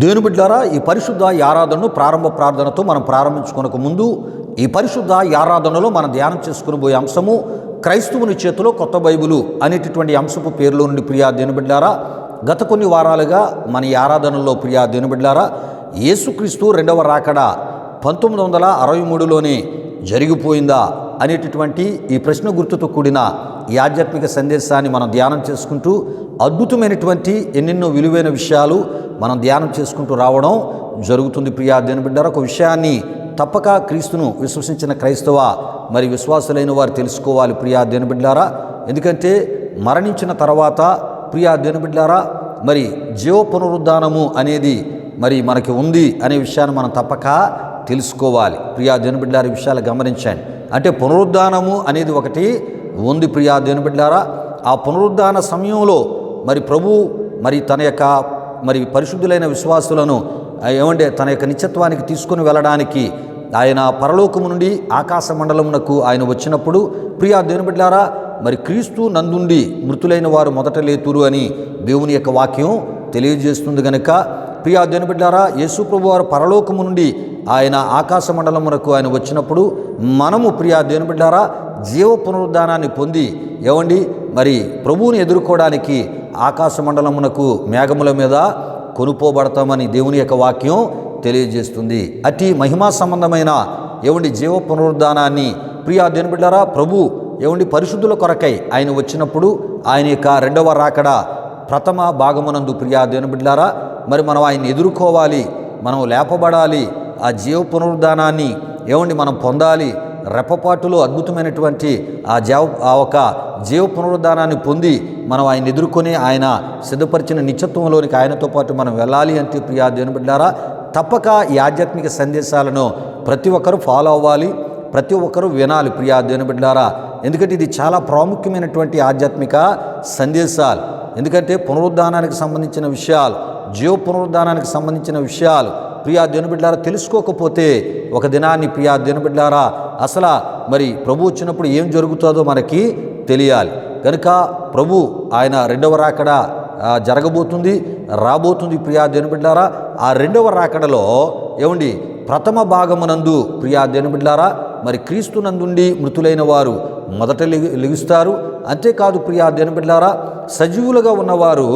దేవుని బిడ్డలారా, ఈ పరిశుద్ధ ఆరాధనను ప్రారంభ ప్రార్థనతో మనం ప్రారంభించుకొనక ముందు ఈ పరిశుద్ధ ఆరాధనలో మనం ధ్యానం చేసుకుని పోయే అంశము క్రైస్తవుని చేతిలో కొత్త బైబిలు అనేటటువంటి అంశపు పేరులో నుండి ప్రియా దేవుని బిడ్డలారా, గత కొన్ని వారాలుగా మన ఈ ఆరాధనలో ప్రియా దేవుని బిడ్డలారా, యేసుక్రీస్తు రెండవ రాకడ 1963లోనే జరిగిపోయిందా అనేటటువంటి ఈ ప్రశ్న గుర్తుతో కూడిన ఈ ఆధ్యాత్మిక సందేశాన్ని మనం ధ్యానం చేసుకుంటూ అద్భుతమైనటువంటి ఎన్నెన్నో విలువైన విషయాలు మనం ధ్యానం చేసుకుంటూ రావడం జరుగుతుంది. ప్రియా దేవుని బిడ్డలారా, ఒక విషయాన్ని తప్పక క్రీస్తును విశ్వసించిన క్రైస్తవ విశ్వాసులైన వారు తెలుసుకోవాలి ప్రియా దేవుని బిడ్డలారా. ఎందుకంటే మరణించిన తర్వాత ప్రియా దేవుని బిడ్డలారా, జీవ పునరుద్ధానము అనేది మనకి ఉంది అనే విషయాన్ని మనం తప్పక తెలుసుకోవాలి. ప్రియా దేవుని బిడ్డలారా, ఈ విషయాలు గమనించండి. అంటే పునరుద్ధానము అనేది ఒకటి ఉంది ప్రియా దేవుని బిడ్డలారా. ఆ పునరుద్ధాన సమయంలో ప్రభు తన యొక్క పరిశుద్ధులైన విశ్వాసులను తన యొక్క నిత్యత్వానికి తీసుకుని వెళ్ళడానికి ఆయన పరలోకము నుండి ఆకాశ మండలమునకు ఆయన వచ్చినప్పుడు ప్రియా దేవుని బిడ్డలారా, క్రీస్తు నందుండి మృతులైన వారు మొదట లేతురు అని దేవుని యొక్క వాక్యం తెలియజేస్తుంది. గనుక ప్రియా దేవుని బిడ్డలారా, యేసు ప్రభు వారు పరలోకము నుండి ఆయన ఆకాశ మండలమునకు ఆయన వచ్చినప్పుడు మనము ప్రియా దేవుని బిడ్డలారా జీవ పునరుద్ధానాన్ని పొంది ప్రభువుని ఎదుర్కోవడానికి ఆకాశ మండలమునకు మేఘముల మీద కొనుపోబడతామని దేవుని యొక్క వాక్యం తెలియజేస్తుంది. అతి మహిమా సంబంధమైన జీవ పునరుద్ధానాన్ని ప్రియా దేవుని బిడ్డలారా, ప్రభు పరిశుద్ధుల కొరకై ఆయన వచ్చినప్పుడు ఆయన యొక్క రెండవ రాకడ ప్రథమ భాగమునందు ప్రియా దేవుని బిడ్డలారా, మనం ఆయన ఎదుర్కోవాలి, మనం లేపబడాలి, ఆ జీవ పునరుద్ధానాన్ని మనం పొందాలి. రెప్పపాటులో అద్భుతమైనటువంటి ఆ ఒక జీవ పునరుద్ధానాన్ని పొంది మనం ఆయన ఎదుర్కొని ఆయన సిద్ధపరిచిన నిత్యత్వంలోనికి ఆయనతో పాటు మనం వెళ్ళాలి అంటే ప్రియా దేవుని బిడ్డలారా, తప్పక ఈ ఆధ్యాత్మిక సందేశాలను ప్రతి ఒక్కరూ ఫాలో అవ్వాలి, ప్రతి ఒక్కరూ వినాలి ప్రియా దేవుని బిడ్డలారా. ఎందుకంటే ఇది చాలా ప్రాముఖ్యమైనటువంటి ఆధ్యాత్మిక సందేశాలు. ఎందుకంటే పునరుద్ధానానికి సంబంధించిన విషయాలు, జీవ పునరుద్ధానానికి సంబంధించిన విషయాలు ప్రియా దేవుని బిడ్డలారా తెలుసుకోకపోతే ఒక దినాన్ని ప్రియా దేవుని బిడ్డలారా అసలు ప్రభు వచ్చినప్పుడు ఏం జరుగుతుందో మనకి తెలియాలి. కనుక ప్రభు ఆయన రెండవ రాకడ జరగబోతుంది, రాబోతుంది ప్రియా దేవుని బిడ్డలారా. ఆ రెండవ రాకడలో ప్రథమ భాగమునందు ప్రియా దేవుని బిడ్డలారా క్రీస్తు నందుండి మృతులైన వారు మొదట లెగుస్తారు. అంతేకాదు ప్రియా దేవుని బిడ్డలారా, సజీవులుగా ఉన్నవారు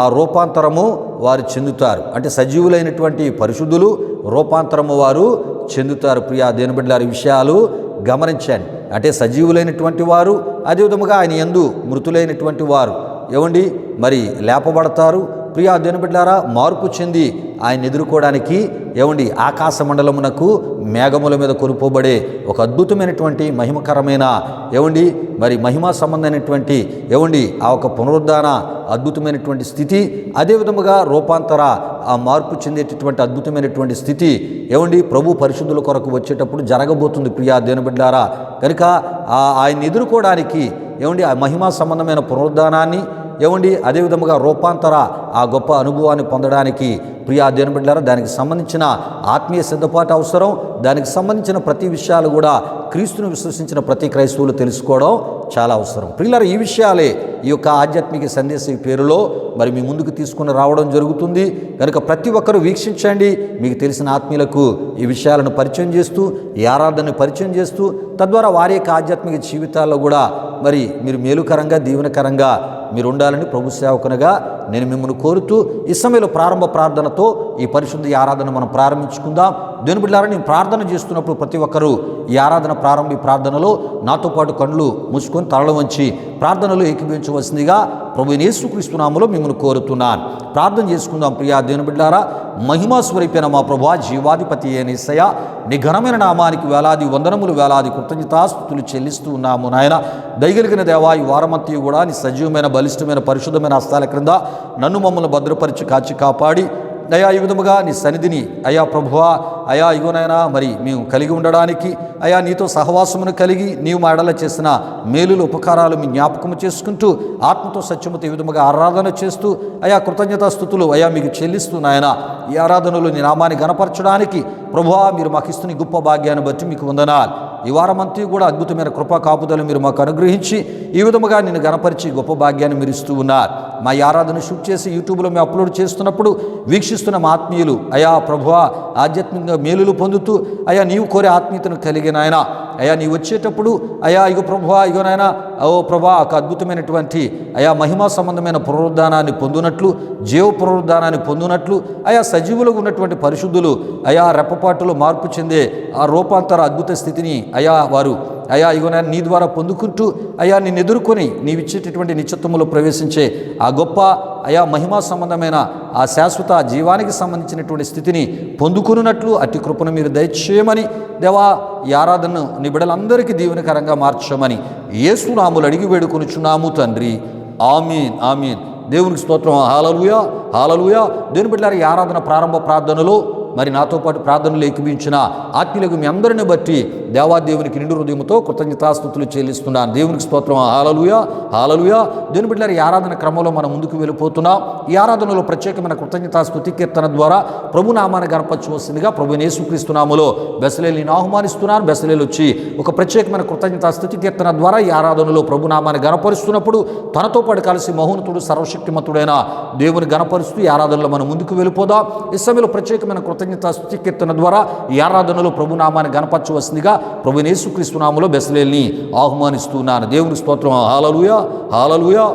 ఆ రూపాంతరము వారు చెందుతారు. అంటే సజీవులైనటువంటి పరిశుద్ధులు రూపాంతరము వారు చెందుతారు. ప్రియా దేవుని బిడ్డలారా, ఈ విషయాలు గమనించండి. అంటే సజీవులైనటువంటి వారు అదేవిధముగా ఆయన యందు మృతులైనటువంటి వారు లేపబడతారు. ప్రియా దేవుని బిడ్డలారా, మార్పు చెంది ఆయన ఎదుర్కోవడానికి ఆకాశ మండలమునకు మేఘముల మీద కొనుపోబడే ఒక అద్భుతమైనటువంటి మహిమకరమైన మహిమా సంబంధమైనటువంటి ఆ ఒక పునరుద్ధాన అద్భుతమైనటువంటి స్థితి, అదేవిధముగా రూపాంతర ఆ మార్పు చెందేటటువంటి అద్భుతమైనటువంటి స్థితి ప్రభు పరిశుద్ధుల కొరకు వచ్చేటప్పుడు జరగబోతుంది ప్రియా దేవుని బిడ్డలారా. కనుక ఆయన ఎదుర్కోవడానికి ఆ మహిమా సంబంధమైన పునరుద్ధానాన్ని అదేవిధముగా రూపాంతర ఆ గొప్ప అనుభవాన్ని పొందడానికి ప్రియా దేవుని బిడ్డలారా దానికి సంబంధించిన ఆత్మీయ సిద్ధపాటు అవసరం. దానికి సంబంధించిన ప్రతి విషయాలు కూడా క్రీస్తును విశ్వసించిన ప్రతి క్రైస్తవులు తెలుసుకోవడం చాలా అవసరం. ప్రియులారా, ఈ విషయాలే ఈ యొక్క ఆధ్యాత్మిక సందేశ పేరులో మీ ముందుకు తీసుకుని రావడం జరుగుతుంది. కనుక ప్రతి ఒక్కరూ వీక్షించండి. మీకు తెలిసిన ఆత్మీయులకు ఈ విషయాలను పరిచయం చేస్తూ, ఈ ఆరాధనను పరిచయం చేస్తూ, తద్వారా వారి యొక్క ఆధ్యాత్మిక జీవితాల్లో కూడా మీరు మేలుకరంగా దీవెనకరంగా మీరు ఉండాలని ప్రభు సేవకునిగా నేను మిమ్మల్ని కోరుతూ ఈ సమయంలో ప్రారంభ ప్రార్థనతో ఈ పరిశుద్ధ ఆరాధన మనం ప్రారంభించుకుందాం. దేవుని బిడ్డలారా, నేను ప్రార్థన చేస్తున్నప్పుడు ప్రతి ఒక్కరూ ఈ ఆరాధన ప్రారంభ ప్రార్థనలో నాతో పాటు కళ్ళు మూసుకొని తలలు వంచి ప్రార్థనలో ఏకీభవించవలసిందిగా ప్రభు యేసుక్రీస్తు నామములో మిమ్మల్ని కోరుతున్నాను. ప్రార్థన చేసుకుందాం. ప్రియా దేవుని బిడ్డలారా, మహిమా స్వరూపైన మా ప్రభువా, జీవాధిపతి అయిన యేసయ్యా, నీ ఘనమైన నామానికి వేలాది వందనములు, వేలాది కృతజ్ఞతాస్తుతులు చెల్లిస్తూ ఉన్నాము నాయన. దయగలిగిన దేవా, ఈ వారమంతయు కూడా నీ సజీవమైన బలిష్టమైన పరిశుద్ధమైన హస్తాల క్రింద నన్ను మమ్మల్ని భద్రపరిచి కాచి కాపాడి అయా ఈ విధముగా నీ సన్నిధిని అయా ప్రభువా అయా ఇగోనైనా మేము కలిగి ఉండడానికి అయా నీతో సహవాసమును కలిగి నీవు మా ఎడల చేసిన మేలులు ఉపకారాలు మీ జ్ఞాపకము చేసుకుంటూ ఆత్మతో సత్యముతో ఈ విధముగా ఆరాధన చేస్తూ అయా కృతజ్ఞతాస్తుతులు అయా మీకు చెల్లిస్తూ నాయన ఈ ఆరాధనలో నీ నామాన్ని గణపరచడానికి ప్రభువా మీరు మాకు ఇస్తున్న గొప్ప భాగ్యాన్ని బట్టి మీకు వందనాలు. ఈ వారమంతా కూడా అద్భుతమైన కృపా కాపుదలు మీరు మాకు అనుగ్రహించి ఈ విధముగా నిన్ను గణపరిచి గొప్ప భాగ్యాన్ని మీరు ఇస్తూ ఉన్నారు. మా ఆరాధన షూట్ చేసి యూట్యూబ్లో మేము అప్లోడ్ చేస్తున్నప్పుడు వీక్షిస్తున్న మా ఆత్మీయులు అయా ప్రభువా ఆధ్యాత్మికంగా మేలులు పొందుతూ అయా నీవు కోరే ఆత్మీయతను కలిగిన ఆయన అయా నీవు వచ్చేటప్పుడు అయా ఇగో ప్రభువా ఇగో నాయన ఓ ప్రభా ఒక అద్భుతమైనటువంటి అయా మహిమా సంబంధమైన పునరుద్ధానాన్ని పొందునట్లు జీవ పునరుద్ధానాన్ని పొందునట్లు అయా సజీవులుగా ఉన్నటువంటి పరిశుద్ధులు అయా రెప్పపాటులో మార్పు చెందే ఆ రూపాంతర అద్భుత స్థితిని అయా వారు అయా ఇగో నీ ద్వారా పొందుకుంటూ అయా నిన్ను ఎదుర్కొని నీవిచ్చేటటువంటి నిత్యత్వములో ప్రవేశించే ఆ గొప్ప అయా మహిమా సంబంధమైన ఆ శాశ్వత జీవానికి సంబంధించినటువంటి స్థితిని పొందుకున్నట్లు అట్టి కృపను మీరు దయచేయమని దేవా ఈ ఆరాధనను నీ బిడ్డలందరికీ దీవెనకరంగా మార్చమని యేసు నామములో అడిగి వేడుకొనుచున్నాము తండ్రి. ఆమీన్ ఆమీన్. దేవునికి స్తోత్రం. హల్లెలూయా హల్లెలూయా. దేవుని బిడ్డలారా, ఈ ఆరాధన ప్రారంభ ప్రార్థనలో మరి నాతో పాటు ప్రార్థనలు ఏకీభించిన ఆత్మీయులకు మీ అందరిని బట్టి దేవాదేవునికి నిండు హృదయంతో కృతజ్ఞతాస్తుతులు చెల్లిస్తున్నాను. దేవునికి స్తోత్రం. హల్లెలూయా హల్లెలూయా. దేవుని బిడ్డలారా, ఈ ఆరాధన క్రమంలో మనం ముందుకు వెళ్ళిపోతున్నాం. ఈ ఆరాధనలో ప్రత్యేకమైన కృతజ్ఞతాస్తుతి కీర్తన ద్వారా ప్రభు నామాన్ని గణపరచవలసిందిగా ప్రభు యేసుక్రీస్తు నామములో బెసలేలుని ఆహ్వానిస్తున్నాను. బెసలేలు వచ్చి ఒక ప్రత్యేకమైన కృతజ్ఞతాస్తుతి కీర్తన ద్వారా ఈ ఆరాధనలో ప్రభు నామాన్ని గణపరుస్తున్నప్పుడు తనతో పాటు కలిసి మహోన్నతుడు సర్వశక్తిమంతుడైన దేవుని గణపరుస్తూ ఈ ఆరాధనలో మనం ముందుకు వెళ్ళిపోదాం. ఈ సమయంలో ప్రత్యేకమైన కృతజ్ఞతాస్తుతి కీర్తన ద్వారా ఈ ఆరాధనలో ప్రభు నామాన్ని గణపరచవలసిందిగా ప్రభు యేసుక్రీస్తు నామములో బెసలేలుని ఆహ్వానిస్తున్నాను. దేవుని స్తోత్రం. హల్లెలూయా హల్లెలూయా.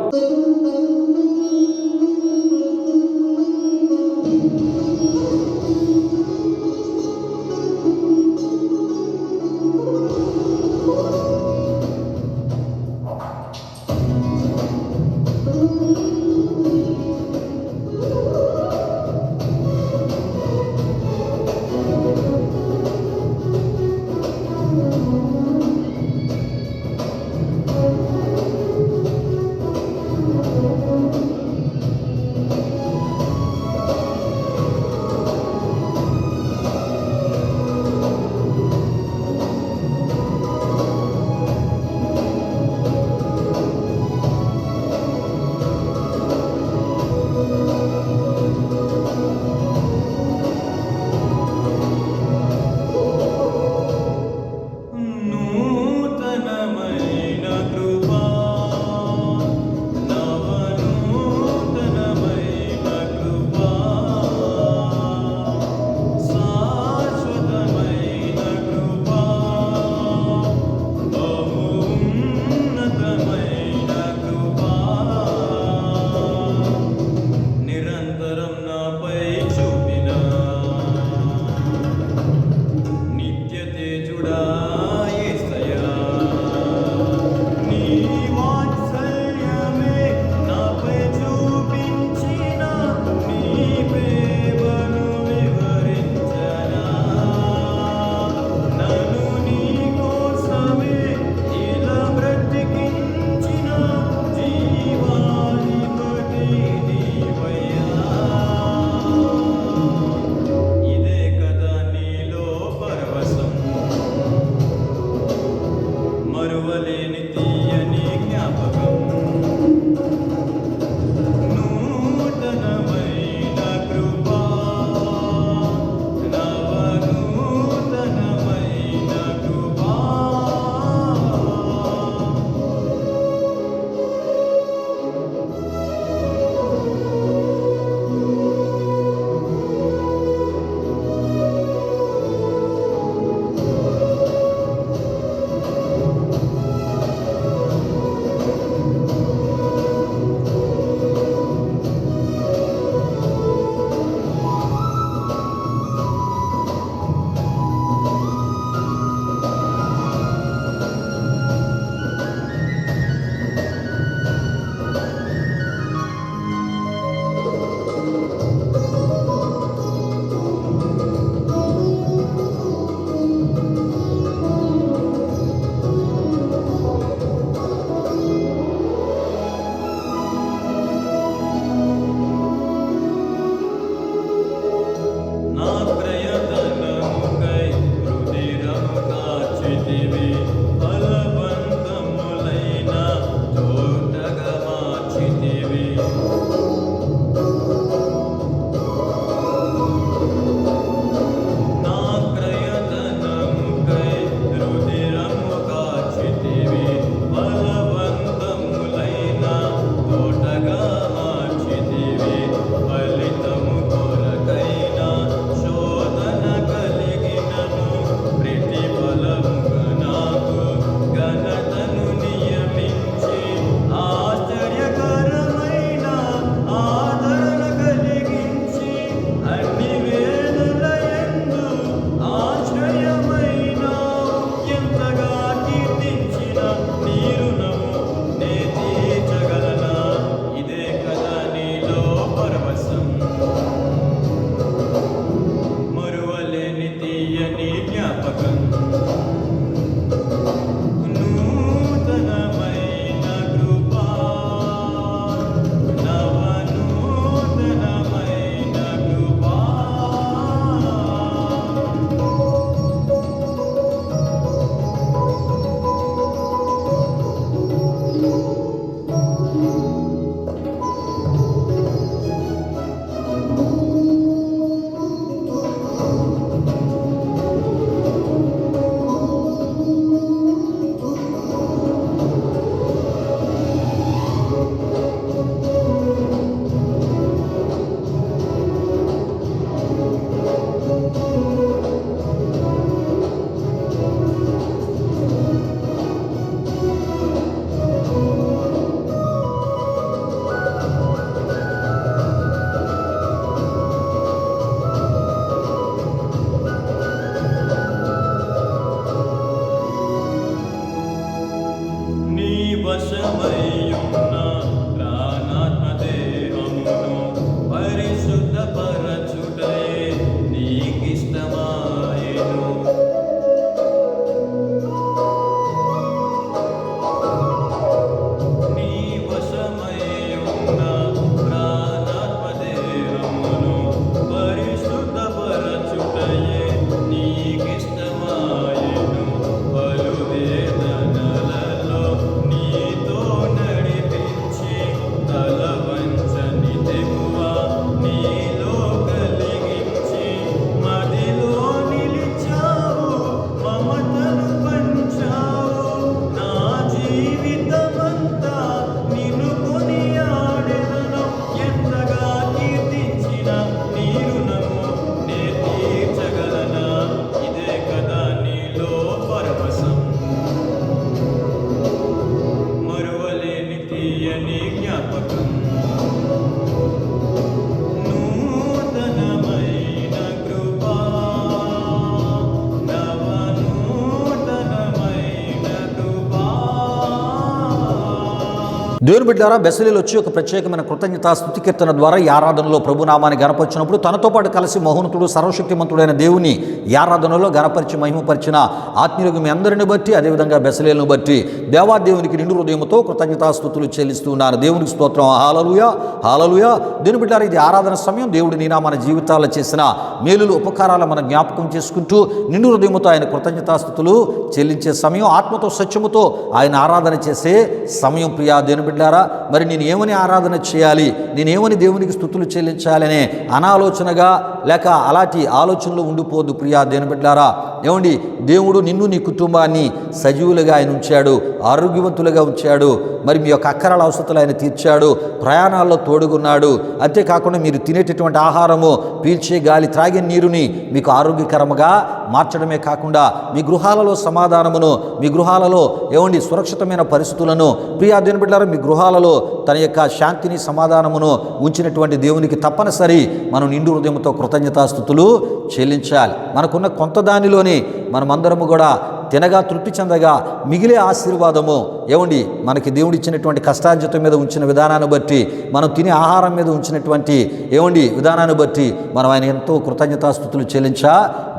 దేవుని బిడ్డారా, బెసలేలు వచ్చి ఒక ప్రత్యేకమైన కృతజ్ఞతా స్తుతి కీర్తన ద్వారా ఈ ఆరాధనలో ప్రభునామాన్ని గణపరిచినప్పుడు తనతో పాటు కలిసి మహోన్నతుడు సర్వశక్తిమంతుడైన దేవుని ఈ ఆరాధనలో గణపరిచి మహిమపరిచిన ఆత్మీయులకు మీ అందరిని బట్టి, అదేవిధంగా బెసలేలను బట్టి దేవాదేవునికి నిండు హృదయంతో కృతజ్ఞతా స్తుతులు చెల్లిస్తున్నాను. దేవునికి స్తోత్రం. హల్లెలూయా, హల్లెలూయా. దేవుని బిడ్డారా, ఇది ఆరాధన సమయం. దేవుడు నీనా మన జీవితాల్లో చేసిన మేలులు ఉపకారాలు మనం జ్ఞాపకం చేసుకుంటూ నిండు హృదయంతో ఆయన కృతజ్ఞతా స్తుతులు చెల్లించే సమయం, ఆత్మతో సత్యముతో ఆయన ఆరాధన చేసే సమయం. ప్రియా దేవుని బిడ్డారా, మరి నేను ఏమని ఆరాధన చేయాలి, నేనేమని దేవునికి స్తుతులు చెల్లించాలనే అనాలోచనగా లేక అలాంటి ఆలోచనలు ఉండిపోదు. ప్రియా దేవుని బిడ్డారా, ఏమండి, దేవుడు నిన్ను నీ కుటుంబాన్ని సజీవులుగా ఆయన ఉంచాడు, ఆరోగ్యవంతులుగా ఉంచాడు. మరి మీ యొక్క అక్కరాల అవసరాలు ఆయన తీర్చాడు, ప్రయాణాల్లో తోడుగున్నాడు. అంతేకాకుండా మీరు తినేటటువంటి ఆహారము, పీల్చే గాలి, త్రాగే నీరుని మీకు ఆరోగ్యకరంగా మార్చడమే కాకుండా మీ గృహాలలో సమాధానమును, మీ గృహాలలో ఏమండి సురక్షితమైన పరిస్థితులను, ప్రియా దేవుని బిడ్డలారా, మీ గృహాలలో తన యొక్క శాంతిని, సమాధానమును ఉంచినటువంటి దేవునికి తప్పనిసరి మనం నిండు హృదయంతో కృతజ్ఞతాస్తుతులు చెల్లించాలి. మనకున్న కొంత దానిలోని మనమందరము కూడా తినగా తృప్తి చెందగా మిగిలే ఆశీర్వాదము, ఏమండి, మనకి దేవుడు ఇచ్చినటువంటి కష్టార్జితం మీద ఉంచిన విధానాన్ని బట్టి, మనం తినే ఆహారం మీద ఉంచినటువంటి ఏమండి విధానాన్ని బట్టి మనం ఆయన ఎంతో కృతజ్ఞతాస్తుతులు చెల్లించా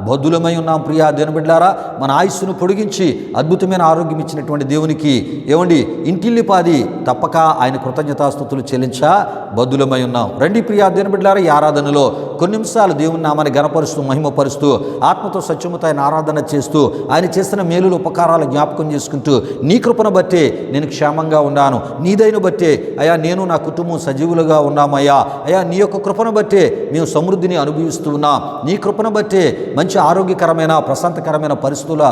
బద్దులమై ఉన్నాం. ప్రియా దేవుని బిడ్డలారా, మన ఆయుస్సును పొడిగించి అద్భుతమైన ఆరోగ్యం ఇచ్చినటువంటి దేవునికి ఏమండి ఇంటిల్లిపాది తప్పక ఆయన కృతజ్ఞతాస్తుతులు చెల్లించా బద్దులమై ఉన్నాం. రండి ప్రియా దేవుని బిడ్డలారా, ఈ ఆరాధనలో కొన్ని నిమిషాలు దేవుని నామాన్ని గణపరుస్తూ మహిమపరుస్తూ ఆత్మతో సత్యముతో ఆయన ఆరాధన చేస్తూ ఆయన చేసిన మేలులు ఉపకారాలు జ్ఞాపకం చేసుకుంటూ నీ కృపను బట్టే నేను క్షేమంగా ఉన్నాను, నీదైన బట్టే అయ్యా నేను నా కుటుంబం సజీవులుగా ఉన్నామయ్యా, అయ్యా నీ యొక్క కృపను బట్టే మేము సమృద్ధిని అనుభవిస్తూ ఉన్నాం, నీ కృపను బట్టే మంచి ఆరోగ్యకరమైన ప్రశాంతకరమైన పరిస్థితుల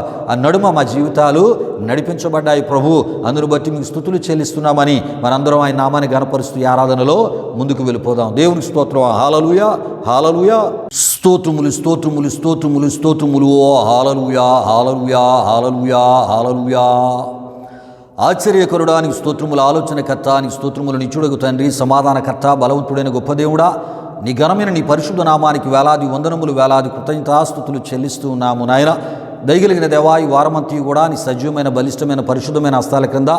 నడుమ మా జీవితాలు నడిపించబడ్డాయి ప్రభు. అందును బట్టి మీకు స్తుతులు చెల్లిస్తున్నామని మనందరం ఆయన నామాన్ని గణపరుస్తూ ఈ ఆరాధనలో ముందుకు వెళ్ళిపోదాం. దేవునికి స్తోత్రం. హల్లెలూయా, హల్లెలూయా. స్తోత్రములు, స్తోత్రములు, స్తోత్రములు, స్తోత్రములు. హల్లెలూయా, హల్లెలూయా, హల్లెలూయా, హల్లెలూయా. ఆశ్చర్యకరుడా నీకు స్తోత్రములు, ఆలోచనకర్త నీకు స్తోత్రములు, నిత్యుడగు తండ్రి, సమాధానకర్త, బలవంతుడైన గొప్ప దేవుడా, నీ ఘనమైన నీ పరిశుద్ధ నామానికి వేలాది వందనములు, వేలాది కృతజ్ఞతాస్తుతులు చెల్లిస్తూ ఉన్నాము నాయన. దయగలిగిన దేవా, ఈ వారమంతి కూడా నీ సజీవమైన బలిష్టమైన పరిశుద్ధమైన హస్తాల క్రింద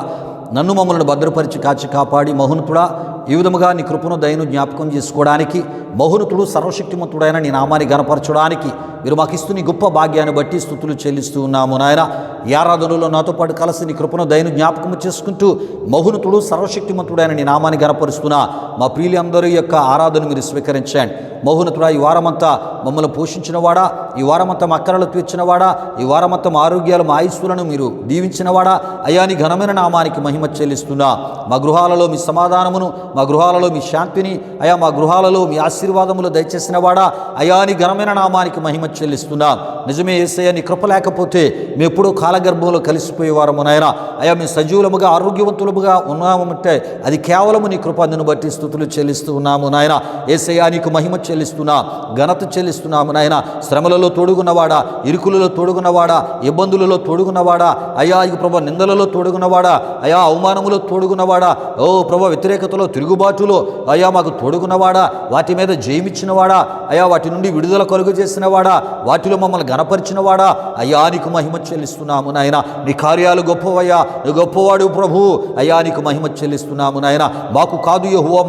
నన్ను మమ్మల్ని భద్రపరిచి కాచి కాపాడి మహోన్నతుడా, ఈ విధముగా నీ కృపను దయను జ్ఞాపకం చేసుకోవడానికి, మహోన్నతుడు సర్వశక్తిమంతుడైన నీ నామాన్ని గణపరచడానికి మీరు మాకు ఇస్తూ నీ గొప్ప భాగ్యాన్ని బట్టి స్తుతులు చెల్లిస్తూ ఉన్నాము నాయన. ఈ ఆరాధనలో నాతో పాటు కలిసి నీ కృపను దయను జ్ఞాపకం చేసుకుంటూ మహోన్నతుడు సర్వశక్తిమంతుడైన నీ నామాన్ని గణపరుస్తున్నా మా ప్రియులందరి యొక్క ఆరాధన మీరు స్వీకరించండి. మహోన్నతుడా, ఈ వారమంతా మమ్మల్ని పోషించినవాడా, ఈ వారమంతా మా అక్కరలు తీర్చినవాడా, ఈ వారమంతా మా ఆరోగ్యాలు మా ఆయుస్సులను మీరు దీవించినవాడా, అయ్యా నీ ఘనమైన నామానికి మహిమ చెల్లిస్తున్నా. మా గృహాలలో మీ సమాధానమును, మా గృహాలలో మీ శాంతిని, అయా మా గృహాలలో మీ ఆశీర్వాదములు దయచేసిన వాడా, అయా నీ ఘనమైన నామానికి మహిమ చెల్లిస్తున్నా. నిజమే యేసయ్య, నీ కృప లేకపోతే మేము ఎప్పుడూ కాలగర్భంలో కలిసిపోయేవారము నాయన. అయా మేము సజీవులముగా ఆరోగ్యవంతులముగా ఉన్నామంటే అది కేవలము నీ కృప. అందును బట్టి స్తుతులు చెల్లిస్తూ ఉన్నాము నాయన. యేసయ్య నీకు మహిమ చెల్లిస్తున్నా, ఘనత చెల్లిస్తున్నాము నాయన. శ్రమలలో తోడుగున్నవాడా, ఇరుకులలో తోడుగున్నవాడా, ఇబ్బందులలో తోడుగున్నవాడా, అయా ఇక ప్రభు నిందలలో తోడుగున్నవాడా, అయా అవమానములో తోడుగున్నవాడా, ఓ ప్రభు వ్యతిరేకతలో తిరుగుబాటులో అయా మాకు తోడుగున్నవాడా, వాటి మీద జయమిచ్చినవాడా, అయా వాటి నుండి విడుదల కలుగు చేసినవాడా, వాటిలో మమ్మల్ని గణపరిచినవాడా, అయ్యా నీకు మహిమ చెల్లిస్తున్నాము నాయన. నీ కార్యాలు గొప్పవయ్యా, నువ్వు గొప్పవాడు ప్రభు. అయ్యా నీకు మహిమ చెల్లిస్తున్నాము నాయన. మాకు కాదు యెహోవా,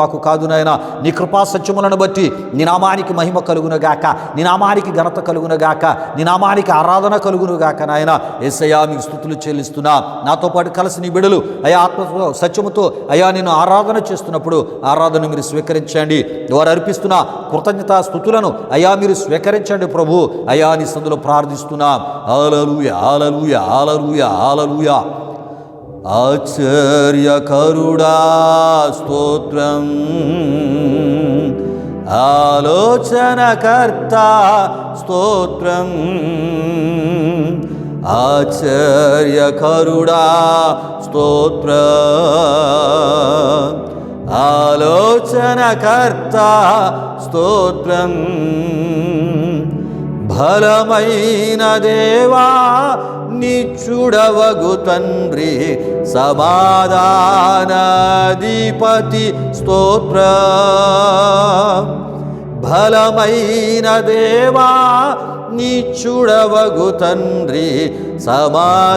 మాకు కాదు నాయన. నీ కృపా సత్యములను బట్టి నీ నామానికి మహిమ కలుగునుగాక, నీ నామానికి ఘనత కలుగునుగాక, నీ నామానికి ఆరాధన కలుగునుగాక నాయన. యేసయ్యా మీకు స్తుతులు చెల్లిస్తున్నా. నాతో పాటు కలిసి నీ బిడ్డలు అయా ఆత్మ సత్యముతో అయా నేను ఆరాధన చేస్తున్నప్పుడు ఆరాధన మీరు స్వీకరించండి. వారు అర్పిస్తున్న కృతజ్ఞతా స్తుతులను అయా మీరు స్వీకరించండి ప్రభు. అయా నీ సందులో ప్రార్థిస్తున్నాం. హల్లెలూయా, హల్లెలూయా, హల్లెలూయా, హల్లెలూయా. ఆశ్చర్యకరుడా స్తోత్రం, ఆలోచనకర్త స్తోత్రం, ఆశ్చర్యకరుడా స్తోత్రం, ఆలోచనకర్త స్తోత్రం, బలమైన దేవా నిత్యుడవగు తండ్రి, సమాధానాధిపతి స్తోత్రం, బలమైన దేవా నిచ్చుడవగు తండ్రి సమాధానాధిపతి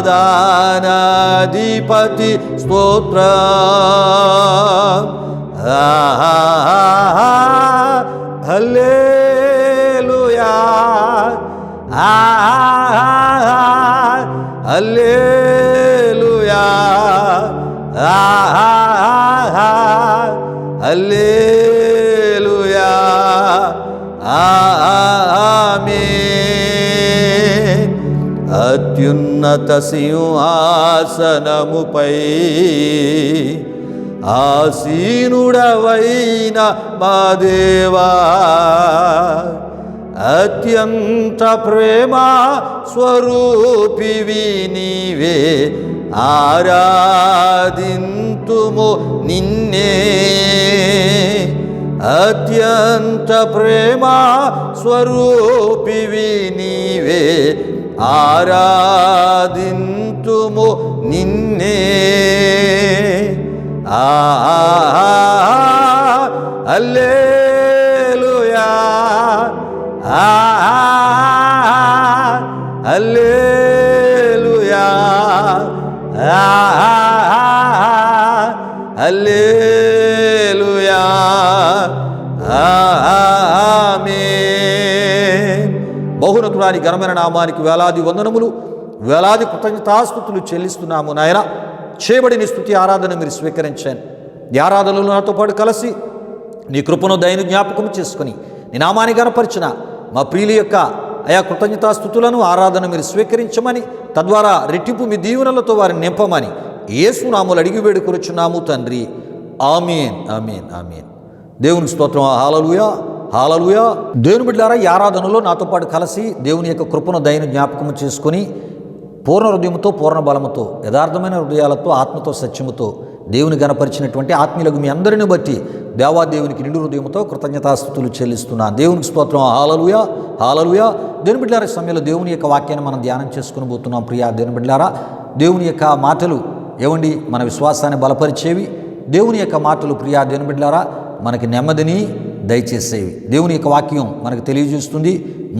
స్తోత్రం. హల్లెలూయా హల్లెలూయా హల్లెలూయా ఆమేన్. అత్యున్నత సింహాసనముపై ఆసీనుడవైన మా దేవా, అత్యంత ప్రేమ స్వరూపివి నీవే, ఆరాధింతుము నిన్నే. అత్యంత ప్రేమ స్వరూపివి నీవే, ఆరాధింతుము నిన్నే. హల్లెలూయా హల్లెలూయా హల్లెలూయా ఆమేన్. బహున్నతురాని ఘనమైన నామానికి వేలాది వందనములు, వేలాది కృతజ్ఞతాస్తుతులు చెల్లిస్తున్నాము నాయన. చేయబడిన స్తుతి ఆరాధన మీరు స్వీకరించాను. ఈ ఆరాధనలు నాతో పాటు కలిసి నీ కృపను దయను జ్ఞాపకం చేసుకుని నీ నామాన్ని గణపరిచిన మా ప్రియుల యొక్క ఆయా కృతజ్ఞతాస్తుతులను ఆరాధన మీరు స్వీకరించమని, తద్వారా రెట్టింపు మీ దీవెనలతో వారిని నింపమని యేసు నామములో అడిగి వేడుకొనుచున్నాము తండ్రి. ఆమేన్ ఆమేన్ ఆమేన్. దేవునికి స్తోత్రం. హల్లెలూయా హల్లెలూయా. దేవుని బిడ్డలారా, ఈ ఆరాధనలో నాతో పాటు కలిసి దేవుని యొక్క కృపను దయను జ్ఞాపకం చేసుకుని పూర్ణ హృదయంతో, పూర్ణ బలముతో, యథార్థమైన హృదయాలతో, ఆత్మతో, సత్యముతో దేవుని గణపరిచినటువంటి ఆత్మీయులకు మీ అందరిని బట్టి దేవాదేవునికి నిండు హృదయంతో కృతజ్ఞతాస్తుతులు చెల్లిస్తున్నాను. దేవునికి స్తోత్రం. హల్లెలూయా హల్లెలూయా. దేవుని బిడ్డలారా, సమయంలో దేవుని యొక్క వాక్యాన్ని మనం ధ్యానం చేసుకుని పోతున్నాం. ప్రియా దేవుని బిడ్డలారా, దేవుని యొక్క మాటలు ఏమండి మన విశ్వాసాన్ని బలపరిచేవి. దేవుని యొక్క మాటలు ప్రియా దేవుని బిడ్డలారా మనకి నెమ్మదిని దయచేసేవి. దేవుని యొక్క వాక్యం మనకు తెలియజేస్తుంది,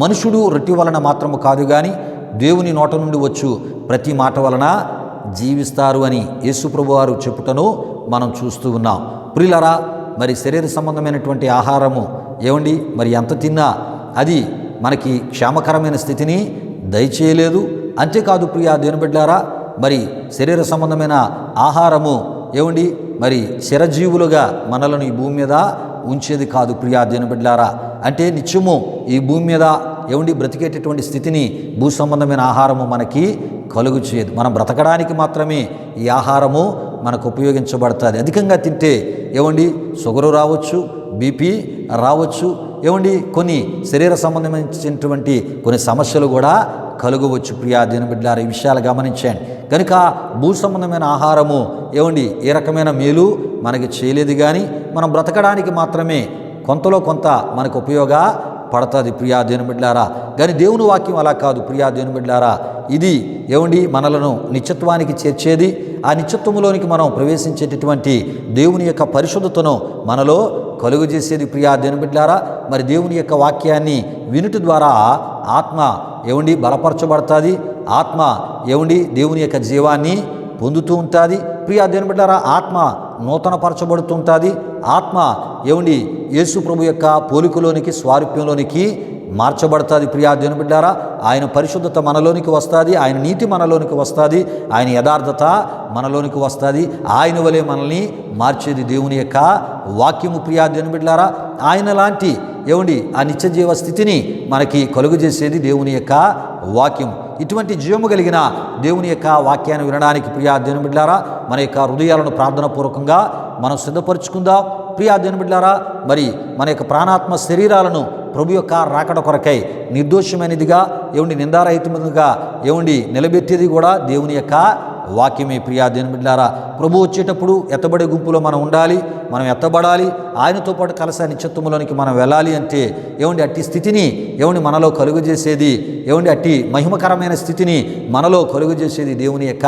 మనుషుడు రొట్టె వలన మాత్రము కాదు కానీ దేవుని నోట నుండి వచ్చు ప్రతి మాట వలన జీవిస్తారు అని యేసు ప్రభువారు చెప్పుటను మనం చూస్తూ ఉన్నాం. ప్రియులారా, మరి శరీర సంబంధమైనటువంటి ఆహారము ఏమండి మరి ఎంత తిన్నా అది మనకి క్షేమకరమైన స్థితిని దయచేయలేదు. అంతేకాదు ప్రియా దేవుని బిడ్డలారా, మరి శరీర సంబంధమైన ఆహారము ఏమండి మరి చిరజీవులుగా మనలను ఈ భూమి మీద ఉంచేది కాదు. ప్రియా దేవుని బిడ్డలారా, అంటే నిత్యము ఈ భూమి మీద ఏమండి బ్రతికేటటువంటి స్థితిని భూ సంబంధమైన ఆహారము మనకి కలుగు చేయదు. మనం బ్రతకడానికి మాత్రమే ఈ ఆహారము మనకు ఉపయోగించబడుతుంది. అధికంగా తింటే ఏమండి షుగరు రావచ్చు, బీపీ రావచ్చు, ఏమండి కొన్ని శరీర సంబంధమైనటువంటి కొన్ని సమస్యలు కూడా కలుగవచ్చు. ప్రియా దేవుని బిడ్డలారా, ఈ విషయాలు గమనించండి. కనుక భూ సంబంధమైన ఆహారము ఏమండి ఏ రకమైన మేలు మనకి చేయలేదు, కానీ మనం బ్రతకడానికి మాత్రమే కొంతలో కొంత మనకు ఉపయోగపడుతుంది. ప్రియా దేవుని బిడ్డలారా, కానీ దేవుని వాక్యం అలా కాదు. ప్రియా దేవుని బిడ్డలారా, ఇది ఏమండి మనలను నిత్యత్వానికి చేర్చేది. ఆ నిత్యత్వంలోనికి మనం ప్రవేశించేటటువంటి దేవుని యొక్క పరిశుద్ధతను మనలో కలుగు చేసేది. ప్రియా దేవుని బిడ్డలారా, మరి దేవుని యొక్క వాక్యాన్ని వినుట ద్వారా ఆత్మ ఏమండి బలపరచబడుతుంది. ఆత్మ ఏమండి దేవుని యొక్క జీవాన్ని పొందుతూ ఉంటుంది. ప్రియా దేవుని బిడ్డలారా, ఆత్మ నూతనపరచబడుతుంటుంది. ఆత్మ ఏమండి యేసు ప్రభు యొక్క పోలికలోనికి, స్వారూప్యంలోనికి మార్చబడుతుంది. ప్రియా దేవుని బిడ్డలారా, ఆయన పరిశుద్ధత మనలోనికి వస్తుంది, ఆయన నీతి మనలోనికి వస్తుంది, ఆయన యథార్థత మనలోనికి వస్తుంది. ఆయన వలె మనల్ని మార్చేది దేవుని యొక్క వాక్యము. ప్రియా దేవుని బిడ్డలారా, ఆయన లాంటి ఏమండి ఆ నిత్య జీవ స్థితిని మనకి కలుగు చేసేది దేవుని యొక్క వాక్యం. ఇటువంటి జీవము కలిగిన దేవుని యొక్క వాక్యాన్ని వినడానికి ప్రియా దేవుని బిడ్డలారా మన యొక్క హృదయాలను ప్రార్థనాపూర్వకంగా మనం సిద్ధపరుచుకుందాం. ప్రియా దేవుని బిడ్డలారా, మరి మన యొక్క ప్రాణాత్మ శరీరాలను ప్రభు యొక్క రాకడ కొరకై నిర్దోషమైనదిగా ఏమండి నిందారహితముగా ఏమండి నిలబెట్టేది కూడా దేవుని యొక్క వాక్యమే. ప్రియా దేవుని బిడ్డలారా, ప్రభు వచ్చేటప్పుడు ఎత్తబడే గుంపులో మనం ఉండాలి, మనం ఎత్తబడాలి, ఆయనతో పాటు కలిసి నిత్యత్వములోనికి మనం వెళ్ళాలి. అంటే ఏమండి అట్టి స్థితిని ఏమండి మనలో కలుగు చేసేది, ఏమండి అట్టి మహిమకరమైన స్థితిని మనలో కలుగు చేసేది దేవుని యొక్క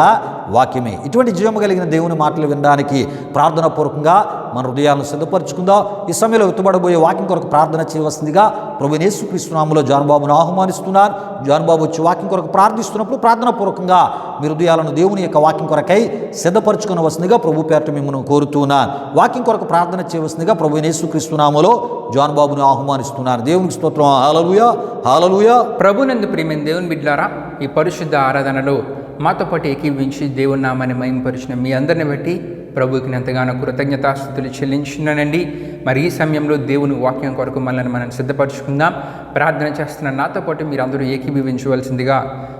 వాక్యమే. ఇటువంటి జీవము కలిగిన దేవుని మాటలు వినడానికి ప్రార్థనాపూర్వకంగా మన హృదయాలను సిద్ధపరచుకుందాం. ఈ సమయంలో ఎత్తుబడబోయే వాక్యం కొరకు ప్రార్థన చేయవలసిందిగా ప్రభువైన యేసుక్రీస్తు నామములో జాన్ బాబును ఆహ్వానిస్తున్నాను. జాన్ బాబు వచ్చి వాక్యం కొరకు ప్రార్థిస్తున్నప్పుడు ప్రార్థనాపూర్వకంగా మీ హృదయాలను దేవుని యొక్క వాక్యం కొరకై సిద్ధపరచుకునవలసిందిగా ప్రభు పేరట మిమ్మల్ని కోరుతున్నాను. వాక్యం కొరకు ప్రార్థన చేయవలసిందిగా ప్రభువైన యేసుక్రీస్తు నామములో జాన్ బాబును ఆహ్వానిస్తున్నాను. దేవునికి స్తోత్రం. హల్లెలూయా, హల్లెలూయా. ప్రభునందు ప్రియమైన దేవుని బిడ్డలారా, ఈ పరిశుద్ధ ఆరాధనలో మాతో పాటు ఏకీవించి దేవుని నామాన్ని మహిమపరిచిన మీ అందరిని బట్టి ప్రభువుకి ఎంతగానో కృతజ్ఞతాస్తుతులు చెల్లించున్నానండి. మరి ఈ సమయంలో దేవుని వాక్యం కొరకు మనం సిద్ధపరచుకుందాం. ప్రార్థన చేస్తున్న నాతో పాటు మీరు అందరూ ఏకీభవించవలసిందిగా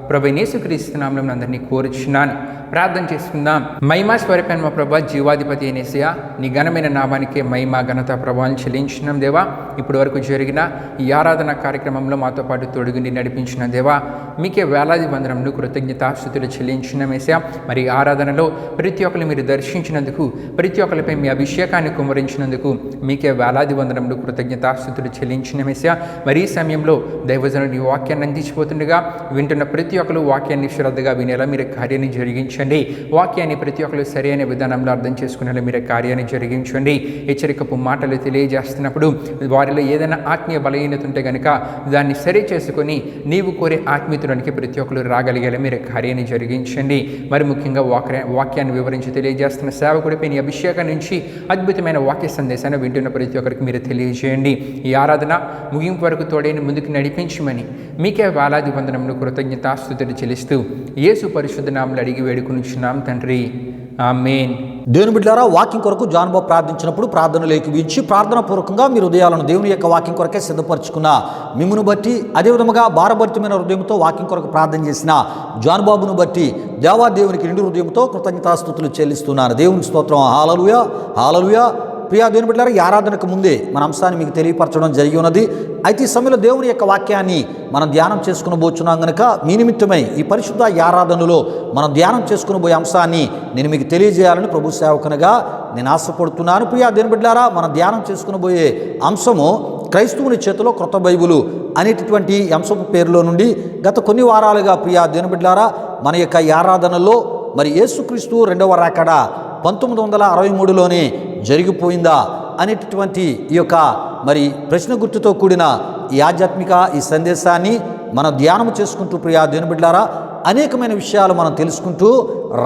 ప్రభువైన యేసుక్రీస్తు నామములో అందరినీ కోరుచున్నాను. ప్రార్థన చేసుకుందాం. మహిమా స్వరూపైన మా ప్రభా, జీవాధిపతి అయిన యేసయ్యా, నీ ఘనమైన నామానికే మహిమ ఘనత ప్రభావం చెల్లించున్నాం దేవా. ఇప్పటి వరకు జరిగిన ఈ ఆరాధన కార్యక్రమంలో మాతో పాటు తొడుగుని నడిపించిన దేవా, మీకే వేలాది వందనములు కృతజ్ఞతాస్తుతులు చెల్లించున్నాం యేసయ్యా. మరి ఆరాధనలో ప్రతి ఒక్కరిని మీరు దర్శించినందుకు, ప్రతి ఒక్కరిపై మీ అభిషేకాన్ని కుమ్మరించినందుకు మీకే వేలాది వందనములు కృతజ్ఞతాస్తుతులు చెల్లించున్నాం యేసయ్యా. మరి ఈ సమయంలో దైవజనుడు ఈ వాక్యాన్ని అందించిపోతుండగా వింటున్న ప్రతి ఒక్కరు వాక్యాన్ని శ్రద్ధగా వినేలా మీరు కార్యాన్ని జరిగించండి. వాక్యాన్ని ప్రతి ఒక్కరు సరైన విధానంలో అర్థం చేసుకునేలా మీరు కార్యాన్ని జరిగించండి. హెచ్చరికపు మాటలు తెలియజేస్తున్నప్పుడు వారిలో ఏదైనా ఆత్మీయ బలహీనత ఉంటే కనుక దాన్ని సరి చేసుకొని నీవు కోరే ఆత్మీయతలోనికి ప్రతి ఒక్కరు రాగలిగేలా మీరు కార్యాన్ని జరిగించండి. మరి ముఖ్యంగా వాక్యాన్ని వివరించి తెలియజేస్తున్న సేవకుడిపై నీ అభిషేకం నుంచి అద్భుతమైన వాక్య సందేశాన్ని వింటున్న ప్రతి ఒక్కరికి మీరు తెలియజేయండి. ఈ ఆరాధన ముగింపు వరకు తోడైన ముందుకు నడిపించమని మీకే వేలాది వందనములు కృతజ్ఞతాస్తుతులు చెల్లిస్తూ యేసు పరిశుద్ధ నామములో అడిగి వేడుకొనుచున్నాం తండ్రి, ఆమేన్. దేవుని బిడ్డలారా, వాక్యం కొరకు జాన్ బాబు ప్రార్థించినప్పుడు ప్రార్థనలు ఏకీభవించి ప్రార్థనాపూర్వకంగా మీ హృదయాలను దేవుని యొక్క వాక్యం కొరకే సిద్ధపరచుకున్న మిమ్మును బట్టి, అదేవిధముగా భారభరితమైన హృదయంతో వాక్యం కొరకు ప్రార్థన చేసిన జాన్ బాబును బట్టి దేవాదేవునికి నిండు హృదయంతో కృతజ్ఞతాస్తుతులు చెల్లిస్తున్నాను. దేవునికి స్తోత్రం. హల్లెలూయా, హల్లెలూయా. ప్రియా దేవుని బిడ్డలారా, ఈ ఆరాధనకు ముందే మన అంశాన్ని మీకు తెలియపరచడం జరిగి ఉన్నది. అయితే ఈ సమయంలో దేవుని యొక్క వాక్యాన్ని మనం ధ్యానం చేసుకునబోచున్నాం కనుక మీ నిమిత్తమై ఈ పరిశుద్ధ ఆరాధనలో మనం ధ్యానం చేసుకునబోయే అంశాన్ని నేను మీకు తెలియజేయాలని ప్రభు సేవకునిగా నేను ఆశపడుతున్నాను. ప్రియా దేవుని బిడ్డలారా, మనం ధ్యానం చేసుకునబోయే అంశము క్రైస్తవుని చేతిలో క్రొత్త బైబిలు అనేటటువంటి అంశపు పేరులో నుండి గత కొన్ని వారాలుగా ప్రియా దేవుని బిడ్డలారా, మన యొక్క ఈ ఆరాధనలో మరి యేసుక్రీస్తు రెండవ రాకడ 1963లోనే జరిగిపోయిందా అనేటటువంటి ఈ యొక్క మరి ప్రశ్న గుర్తుతో కూడిన ఈ ఆధ్యాత్మిక ఈ సందేశాన్ని మనం ధ్యానం చేసుకుంటూ ప్రియా దేవుని బిడ్డలారా అనేకమైన విషయాలు మనం తెలుసుకుంటూ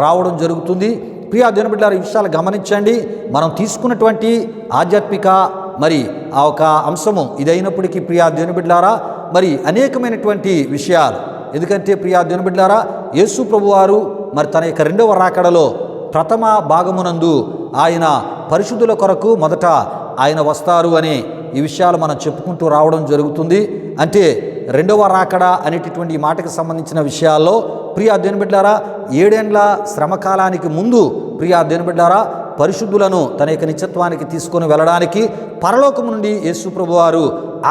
రావడం జరుగుతుంది. ప్రియా దేవుని బిడ్డలారా, ఈ విషయాలు గమనించండి. మనం తీసుకున్నటువంటి ఆధ్యాత్మిక మరి ఆ ఒక అంశము ఇదైనప్పటికీ ప్రియా దేవుని బిడ్డలారా మరి అనేకమైనటువంటి విషయాలు. ఎందుకంటే ప్రియా దేవుని బిడ్డలారా, యేసు ప్రభువారు మరి తన యొక్క రెండవ రాకడలో ప్రథమ భాగమునందు ఆయన పరిశుద్ధుల కొరకు మొదట ఆయన వస్తారు అనే ఈ విషయాలు మనం చెప్పుకుంటూ రావడం జరుగుతుంది. అంటే రెండవ రాకడ అనేటటువంటి ఈ మాటకు సంబంధించిన విషయాల్లో ప్రియా దేవుని బిడ్డలారా 7 ఏండ్ల శ్రమకాలానికి ముందు ప్రియా దేవుని బిడ్డలారా పరిశుద్ధులను తన యొక్క నిత్యత్వానికి తీసుకొని వెళ్ళడానికి పరలోకము నుండి యేసు ప్రభువారు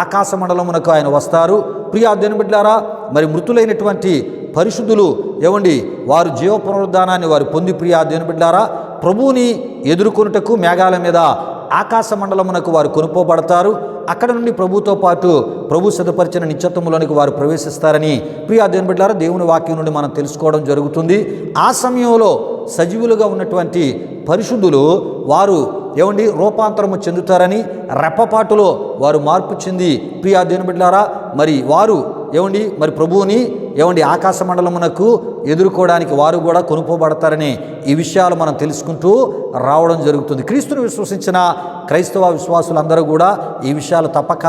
ఆకాశ మండలమునకు ఆయన వస్తారు. ప్రియా దేవుని బిడ్డలారా, మరి మృతులైనటువంటి పరిశుద్ధులు ఏమండి వారు జీవ పునరుద్ధానాన్ని వారు పొంది ప్రియా దేవుని బిడ్డలారా ప్రభువుని ఎదుర్కొనుటకు మేఘాల మీద ఆకాశ మండలమునకు వారు కొనుక్కోబడతారు. అక్కడ నుండి ప్రభుతో పాటు ప్రభు సిద్ధపరిచిన నిత్యత్వములోనికి వారు ప్రవేశిస్తారని ప్రియా దేవుని బిడ్డలారా దేవుని వాక్యం నుండి మనం తెలుసుకోవడం జరుగుతుంది. ఆ సమయంలో సజీవులుగా ఉన్నటువంటి పరిశుద్ధులు వారు ఏమండి రూపాంతరము చెందుతారని రెప్పపాటులో వారు మార్పు చెంది ప్రియా దేవుని బిడ్డలారా మరి వారు ఏమండి మరి ప్రభువుని ఏమండి ఆకాశ మండలమునకు ఎదుర్కోవడానికి వారు కూడా కొనుక్కోబడతారని ఈ విషయాలు మనం తెలుసుకుంటూ రావడం జరుగుతుంది. క్రీస్తును విశ్వసించిన క్రైస్తవ విశ్వాసులందరూ కూడా ఈ విషయాలు తప్పక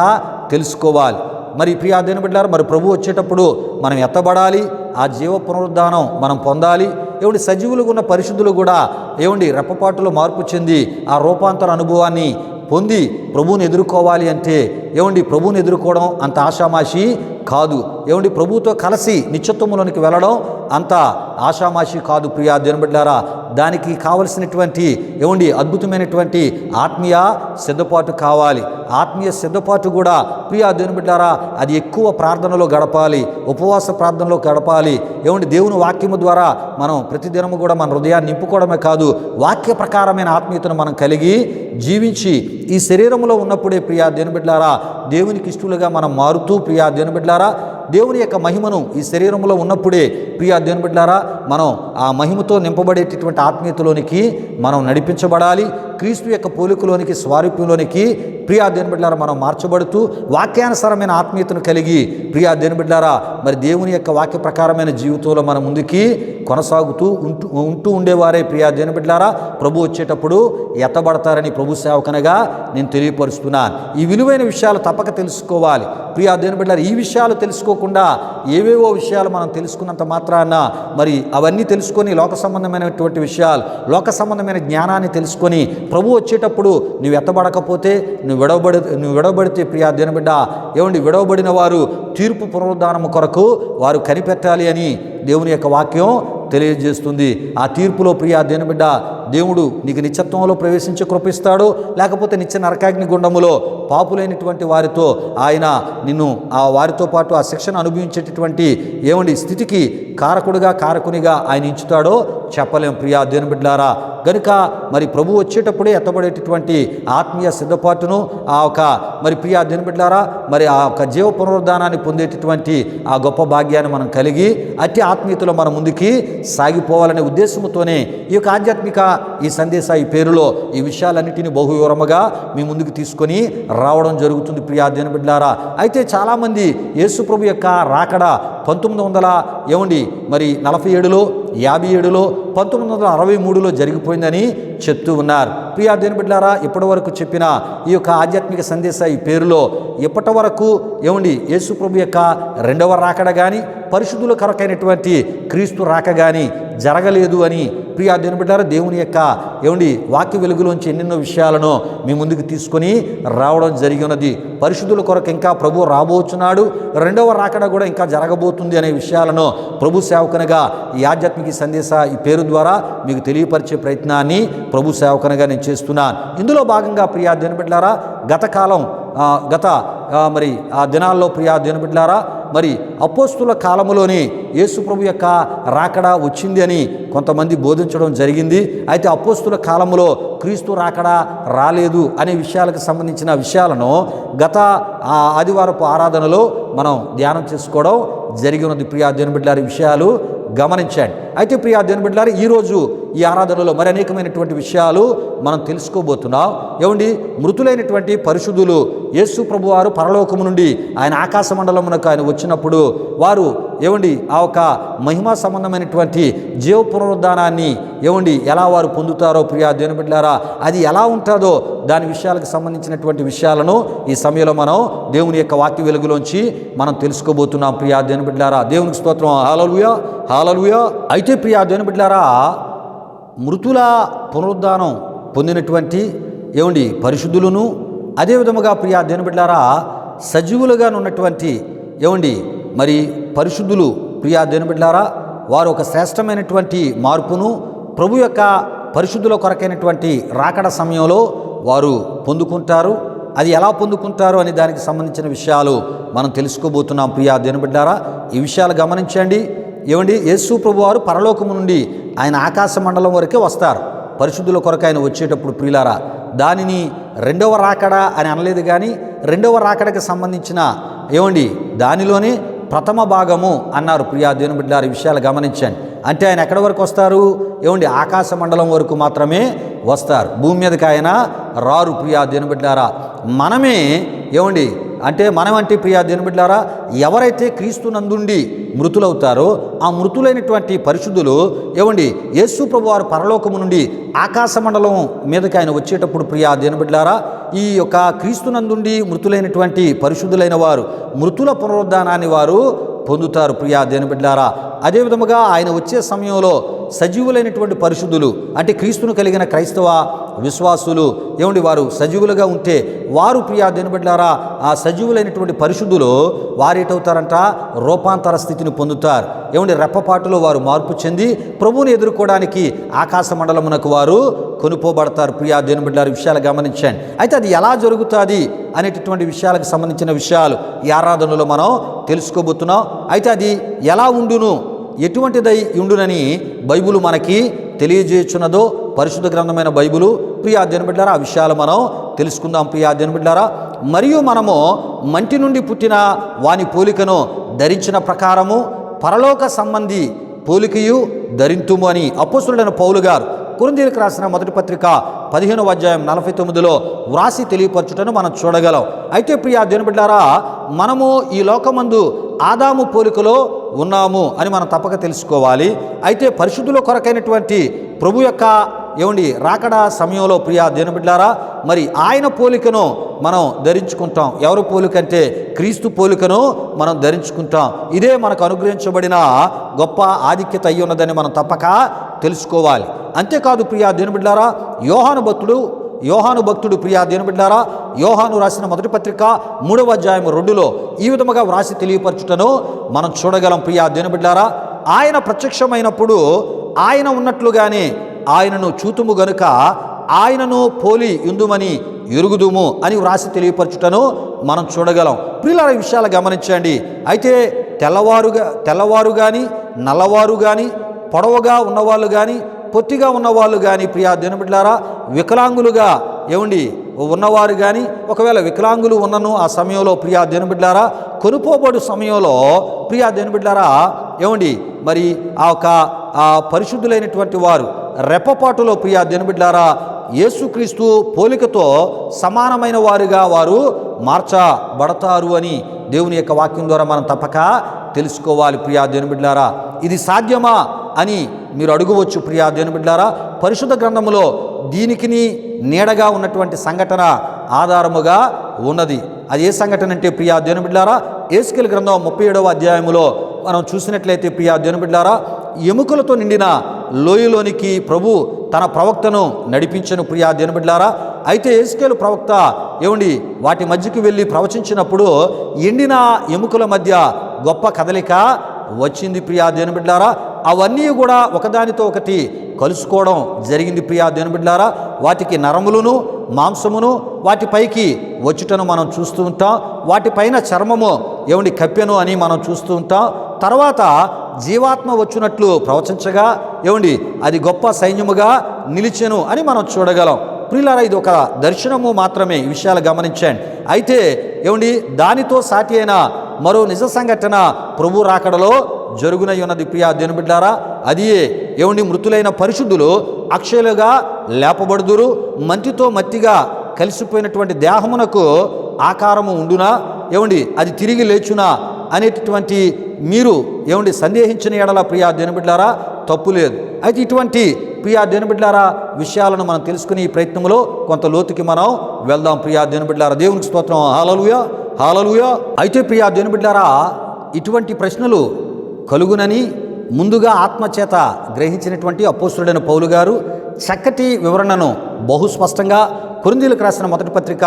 తెలుసుకోవాలి. మరి ప్రియా దేవుని బిడ్డలారా మరి ప్రభు వచ్చేటప్పుడు మనం ఎత్తబడాలి, ఆ జీవ పునరుద్ధానం మనం పొందాలి. ఏమండి సజీవులుగా ఉన్న పరిశుద్ధులు కూడా ఏమండి రెప్పపాటులో మార్పు చెంది ఆ రూపాంతర అనుభవాన్ని పొంది ప్రభువుని ఎదుర్కోవాలి. అంటే ఏమండి ప్రభువుని ఎదుర్కోవడం అంత ఆషామాషి కాదు. ఏమండి ప్రభువుతో కలిసి నిత్యత్వములోనికి వెళ్ళడం అంత ఆషామాషి కాదు ప్రియా దేవుని బిడ్డలారా. దానికి కావలసినటువంటి ఏమండి అద్భుతమైనటువంటి ఆత్మీయ సిద్ధపాటు కావాలి. ఆత్మీయ సిద్ధపాటు కూడా ప్రియా దేవుని బిడ్డలారా అది ఎక్కువ ప్రార్థనలో గడపాలి, ఉపవాస ప్రార్థనలో గడపాలి. ఏమండి దేవుని వాక్యము ద్వారా మనం ప్రతిదినము కూడా మన హృదయాన్ని నింపుకోవడమే కాదు, వాక్య ప్రకారమైన ఆత్మీయతను మనం కలిగి జీవించి ఈ శరీరంలో ఉన్నప్పుడే ప్రియా దేవుని బిడ్డలారా దేవునికి ఇష్టలుగా మనం మారుతూ ప్రియా దేవుని బిడ్డలారా దేవుని యొక్క మహిమను ఈ శరీరంలో ఉన్నప్పుడే ప్రియా దేవుని బిడ్డలారా మనం ఆ మహిమతో నింపబడేటటువంటి ఆత్మీయతలోనికి మనం నడిపించబడాలి. క్రీస్తు యొక్క పోలికలోనికి, స్వారూప్యంలోనికి ప్రియా దేవుని బిడ్డలారా మనం మార్చబడుతూ వాక్యానుసారమైన ఆత్మీయతను కలిగి ప్రియా దేవుని బిడ్డలారా మరి దేవుని యొక్క వాక్య ప్రకారమైన జీవితంలో మనం ముందుకి కొనసాగుతూ ఉంటూ ఉండేవారే ప్రియా దేవుని బిడ్డలారా ప్రభు వచ్చేటప్పుడు ఎత్తబడతారని ప్రభు సేవకనగా నేను తెలియపరుస్తున్నాను. ఈ విలువైన విషయాలు తప్పక తెలుసుకోవాలి ప్రియా దేవుని బిడ్డలారా. ఈ విషయాలు తెలుసుకోకుండా ఏవేవో విషయాలు మనం తెలుసుకున్నంత మాత్రాన మరి అవన్నీ తెలుసుకొని లోక సంబంధమైనటువంటి విషయాలు, లోక సంబంధమైన జ్ఞానాన్ని తెలుసుకొని ప్రభు వచ్చేటప్పుడు నువ్వు ఎత్తబడకపోతే, నువ్వు విడవబడితే ప్రియా దేవుని బిడ్డ ఏమండి, విడవబడిన వారు తీర్పు పునరుద్ధానము కొరకు వారు కనిపెట్టాలి అని దేవుని యొక్క వాక్యం తెలియజేస్తుంది. ఆ తీర్పులో ప్రియా దేవుని బిడ్డ దేవుడు నీకు నిత్యత్వంలో ప్రవేశించి కృపిస్తాడు, లేకపోతే నిత్య నరకాగ్ని గుండములో పాపులైనటువంటి వారితో ఆయన నిన్ను ఆ వారితో పాటు ఆ శిక్షను అనుభవించేటటువంటి ఏమండి స్థితికి కారకునిగా ఆయన ఇంచుతాడో చెప్పలేం ప్రియా దేవుని బిడ్డలారా. గనుక మరి ప్రభు వచ్చేటప్పుడే ఎత్తబడేటటువంటి ఆత్మీయ సిద్ధపాటును ఆ ఒక మరి ప్రియా దేవుని బిడ్డలారా మరి ఆ ఒక జీవ పునరుద్ధానాన్ని పొందేటటువంటి ఆ గొప్ప భాగ్యాన్ని మనం కలిగి అట్టి ఆత్మీయతలో మనం ముందుకి సాగిపోవాలనే ఉద్దేశంతోనే ఈ యొక్క ఆధ్యాత్మిక ఈ సందేశ ఈ పేరులో ఈ విషయాలన్నిటిని బహు వివరముగా మీ ముందుకు తీసుకొని రావడం జరుగుతుంది ప్రియా దేవుని బిడ్డలారా. అయితే చాలామంది యేసు ప్రభు యొక్క రాకడ 1947లో 57లో 1963లో జరిగిపోయిందని చెప్తూ ఉన్నారు ప్రియా దేవుని బిడ్డలారా. ఇప్పటి వరకు చెప్పిన ఈ యొక్క ఆధ్యాత్మిక సందేశ ఈ పేరులో ఇప్పటి వరకు యేసు ప్రభు యొక్క రెండవ రాకడ కానీ పరిశుద్ధుల కొరకైనటువంటి క్రీస్తు రాక కానీ జరగలేదు అని ప్రియా దేవుని బిడ్డలారా దేవుని యొక్క వాక్య వెలుగులోంచి ఎన్నెన్నో విషయాలను మీ ముందుకు తీసుకొని రావడం జరిగినది. పరిశుద్ధుల కొరకు ఇంకా ప్రభు రాబోచున్నాడు, రెండవ రాకడ కూడా ఇంకా జరగబోతుంది అనే విషయాలను ప్రభు సేవకునిగా ఈ ఆధ్యాత్మిక సందేశ ఈ పేరు ద్వారా మీకు తెలియపరిచే ప్రయత్నాన్ని ప్రభు సేవకునిగా నేను చేస్తున్నాను. ఇందులో భాగంగా ప్రియా దేవుని బిడ్డలారా గత మరి ఆ దినాల్లో ప్రియా దేవుని బిడ్డలారా మరి అపోస్తుల కాలంలోనే యేసు ప్రభు యొక్క రాకడ వచ్చింది అని కొంతమంది బోధించడం జరిగింది. అయితే అపోస్తుల కాలంలో క్రీస్తు రాకడ రాలేదు అనే విషయాలకు సంబంధించిన విషయాలను గత ఆదివారపు ఆరాధనలో మనం ధ్యానం చేసుకోవడం జరిగినది ప్రియా దేవుని బిడ్డలారా. విషయాలు గమనించండి. అయితే ప్రియా దేవుని బిడ్డలారా ఈరోజు ఈ ఆరాధనలో మరి అనేకమైనటువంటి విషయాలు మనం తెలుసుకోబోతున్నాం. మృతులైనటువంటి పరిశుద్ధులు యేసు ప్రభు వారు పరలోకము నుండి ఆయన ఆకాశ మండలమునకు ఆయన వచ్చినప్పుడు వారు ఆ ఒక మహిమా సంబంధమైనటువంటి జీవ పునరుద్ధానాన్ని ఎలా వారు పొందుతారో ప్రియా దేవుని బిడ్డలారా అది ఎలా ఉంటుందో దాని విషయాలకు సంబంధించినటువంటి విషయాలను ఈ సమయంలో మనం దేవుని యొక్క వాక్య వెలుగులోంచి మనం తెలుసుకోబోతున్నాం ప్రియా దేవుని బిడ్డలారా. దేవునికి స్తోత్రం. హల్లెలూయా, హల్లెలూయా. అయితే ప్రియా దేవుని బిడ్డలారా మృతుల పునరుద్ధానం పొందినటువంటి పరిశుద్ధులను అదేవిధముగా ప్రియా దేవుని బిడ్డలారా సజీవులుగా ఉన్నటువంటి మరి పరిశుద్ధులు ప్రియా దేవుని బిడ్డలారా వారు ఒక శ్రేష్టమైనటువంటి మార్పును ప్రభు యొక్క పరిశుద్ధుల కొరకైనటువంటి రాకడ సమయంలో వారు పొందుకుంటారు. అది ఎలా పొందుకుంటారు అనే దానికి సంబంధించిన విషయాలు మనం తెలుసుకోబోతున్నాం ప్రియా దేవుని బిడ్డలారా. ఈ విషయాలు గమనించండి. యేసు ప్రభు వారు పరలోకము నుండి ఆయన ఆకాశ మండలం వరకే వస్తారు. పరిశుద్ధుల కొరకు ఆయన వచ్చేటప్పుడు ప్రియులారా దానిని రెండవ రాకడ అని అనలేదు, కానీ రెండవ రాకడకి సంబంధించిన దానిలోనే ప్రథమ భాగము అన్నారు ప్రియా దేవుని బిడ్డలారా. ఈ విషయాలు గమనించండి. అంటే ఆయన ఎక్కడి వరకు వస్తారు? ఆకాశ మండలం వరకు మాత్రమే వస్తారు. భూమి మీదకి ఆయన రారు ప్రియా దేవుని బిడ్డలారా. మనమే మనమంటే ప్రియా దేవుని బిడ్డలారా ఎవరైతే క్రీస్తు నందుండి మృతులవుతారో ఆ మృతులైనటువంటి పరిశుద్ధులు యేసు ప్రభు వారు పరలోకము నుండి ఆకాశ మండలం మీదకి ఆయన వచ్చేటప్పుడు ప్రియా దేవుని బిడ్డలారా ఈ యొక్క క్రీస్తు నందుండి మృతులైనటువంటి పరిశుద్ధులైన వారు మృతుల పునరుద్ధానాన్ని వారు పొందుతారు ప్రియా దేవుని బిడ్డలారా. అదేవిధముగా ఆయన వచ్చే సమయంలో సజీవులైనటువంటి పరిశుద్ధులు అంటే క్రీస్తును కలిగిన క్రైస్తవ విశ్వాసులు వారు సజీవులుగా ఉంటే వారు ప్రియా దేవుని బిడ్డలారా ఆ సజీవులైనటువంటి పరిశుద్ధులు వారేటవుతారంట రూపాంతర స్థితిని పొందుతారు. రెప్పపాటులో వారు మార్పు చెంది ప్రభువుని ఎదుర్కోవడానికి ఆకాశ మండలమునకు వారు కొనుపోబడతారు ప్రియా దేవుని బిడ్డలారా. విషయాలు గమనించండి. అయితే అది ఎలా జరుగుతుంది అనేటటువంటి విషయాలకు సంబంధించిన విషయాలు ఈ ఆరాధనలో మనం తెలుసుకోబోతున్నాం. అయితే అది ఎలా ఉండును, ఎటువంటిదై ఉండునని బైబిల్ మనకి తెలియజేయుచున్నదో పరిశుద్ధ గ్రంథమైన బైబిలు ప్రియా దేవుని బిడ్డలారా ఆ విషయాలు మనం తెలుసుకుందాం ప్రియా దేవుని బిడ్డలారా. మరియు మనము మంటి నుండి పుట్టిన వాని పోలికను ధరించిన ప్రకారము పరలోక సంబంధి పోలికయు ధరింతుము అని అపోస్తలుడైన పౌలు గారు కొరింథీయులకు రాసిన మొదటి పత్రిక 15వ అధ్యాయం 49లో వ్రాసి తెలియపరచుటను మనం చూడగలం. అయితే ప్రియా దేవుని బిడ్డలారా, మనము ఈ లోకమందు ఆదాము పోలికలో ఉన్నాము అని మనం తప్పక తెలుసుకోవాలి. అయితే పరిశుద్ధుల కొరకైనటువంటి ప్రభు యొక్క రాకడా సమయంలో ప్రియా దేవుని బిడ్డలారా, మరి ఆయన పోలికను మనం ధరించుకుంటాం. ఎవరు పోలికంటే క్రీస్తు పోలికను మనం ధరించుకుంటాం. ఇదే మనకు అనుగ్రహించబడిన గొప్ప ఆధిక్యత అయి ఉన్నదని మనం తప్పక తెలుసుకోవాలి. అంతేకాదు ప్రియా దేవుని బిడ్డలారా, యోహాను భక్తుడు ప్రియా దేవుని బిడ్డలారా, యోహాను రాసిన మొదటి పత్రిక 3వ అధ్యాయం 2లో ఈ విధముగా వ్రాసి తెలియపరచుటను మనం చూడగలం. ప్రియా దేవుని బిడ్డలారా, ఆయన ప్రత్యక్షమైనప్పుడు ఆయన ఉన్నట్లుగానే ఆయనను చూతుము గనుక ఆయనను పోలి యుందుమని ఎరుగుదుము అని వ్రాసి తెలియపరచుటను మనం చూడగలం. ప్రియులారా, ఈ విషయాలు గమనించండి. అయితే తెల్లవారు కానీ నల్లవారు కానీ పొడవుగా ఉన్నవాళ్ళు కానీ పొట్టిగా ఉన్నవాళ్ళు కానీ ప్రియా దేవుని బిడ్డలారా, వికలాంగులుగా ఉన్నవారు కానీ ఒకవేళ వికలాంగులు ఉన్నను ఆ సమయంలో ప్రియా దేవుని బిడ్డలారా, కొనుపోబడు సమయంలో ప్రియా దేవుని బిడ్డలారా మరి ఆ పరిశుద్ధులైనటువంటి వారు రెప్పపాటులో ప్రియా దేవుని బిడ్డలారా యేసుక్రీస్తు పోలికతో సమానమైన వారుగా వారు మార్చబడతారు అని దేవుని యొక్క వాక్యం ద్వారా మనం తప్పక తెలుసుకోవాలి. ప్రియా దేవుని బిడ్డలారా, ఇది సాధ్యమా అని మీరు అడుగవచ్చు. ప్రియా దేవుని బిడ్డలారా, పరిశుద్ధ గ్రంథములో దీనికి నీడగా ఉన్నటువంటి సంఘటన ఆధారముగా ఉన్నది. అది ఏ సంఘటన అంటే ప్రియా దేవుని బిడ్డలారా, యేసుకేలు గ్రంథం 37వ అధ్యాయములో మనం చూసినట్లయితే ప్రియా దేవుని బిడ్డలారా, ఎముకలతో నిండిన లోయలోనికి ప్రభు తన ప్రవక్తను నడిపించను. ప్రియా దేవుని బిడ్డలారా, అయితే యేసుకేలు ప్రవక్త వాటి మధ్యకి వెళ్ళి ప్రవచించినప్పుడు ఎండిన ఎముకల మధ్య గొప్ప కదలిక వచ్చింది. ప్రియా దేవుని బిడ్డలారా, అవన్నీ కూడా ఒకదానితో ఒకటి కలుసుకోవడం జరిగింది. ప్రియా దేవుని బిడ్డలారా, వాటికి నరములను మాంసమును వాటిపైకి వచ్చుటను మనం చూస్తూ ఉంటాం. వాటిపైన చర్మము కప్పెను అని మనం చూస్తూ ఉంటాం. తర్వాత జీవాత్మ వచ్చినట్లు ప్రవచించగా అది గొప్ప సైన్యముగా నిలిచెను అని మనం చూడగలం. ప్రియులారా, ఇది ఒక దర్శనము మాత్రమే. ఈ విషయాలు గమనించండి. అయితే దానితో సాటి అయిన మరో నిజ సంఘటన ప్రభు రాకడలో జరుగునై ఉన్నది. ప్రియా దేవుని బిడ్డలారా, అది మృతులైన పరిశుద్ధులు అక్షయులుగా లేపబడుదురు. మంటితో మట్టిగా కలిసిపోయినటువంటి దేహమునకు ఆకారము ఉండునా అది తిరిగి లేచునా అనేటటువంటి మీరు సందేహించిన ఎడల ప్రియా దేవుని బిడ్డలారా తప్పు లేదు. అయితే ఇటువంటి ప్రియా దేవుని బిడ్డలారా విషయాలను మనం తెలుసుకుని ఈ ప్రయత్నంలో కొంత లోతుకి మనం వెళ్దాం. ప్రియా దేవుని బిడ్డలారా, దేవునికి స్తోత్రం. హల్లెలూయా, హల్లెలూయా. అయితే ప్రియా దేవుని బిడ్డలారా, ఇటువంటి ప్రశ్నలు కలుగునని ముందుగా ఆత్మచేత గ్రహించినటువంటి అపోస్తలుడైన పౌలు గారు చక్కటి వివరణను బహుస్పష్టంగా కొరింథీయులకు రాసిన మొదటి పత్రిక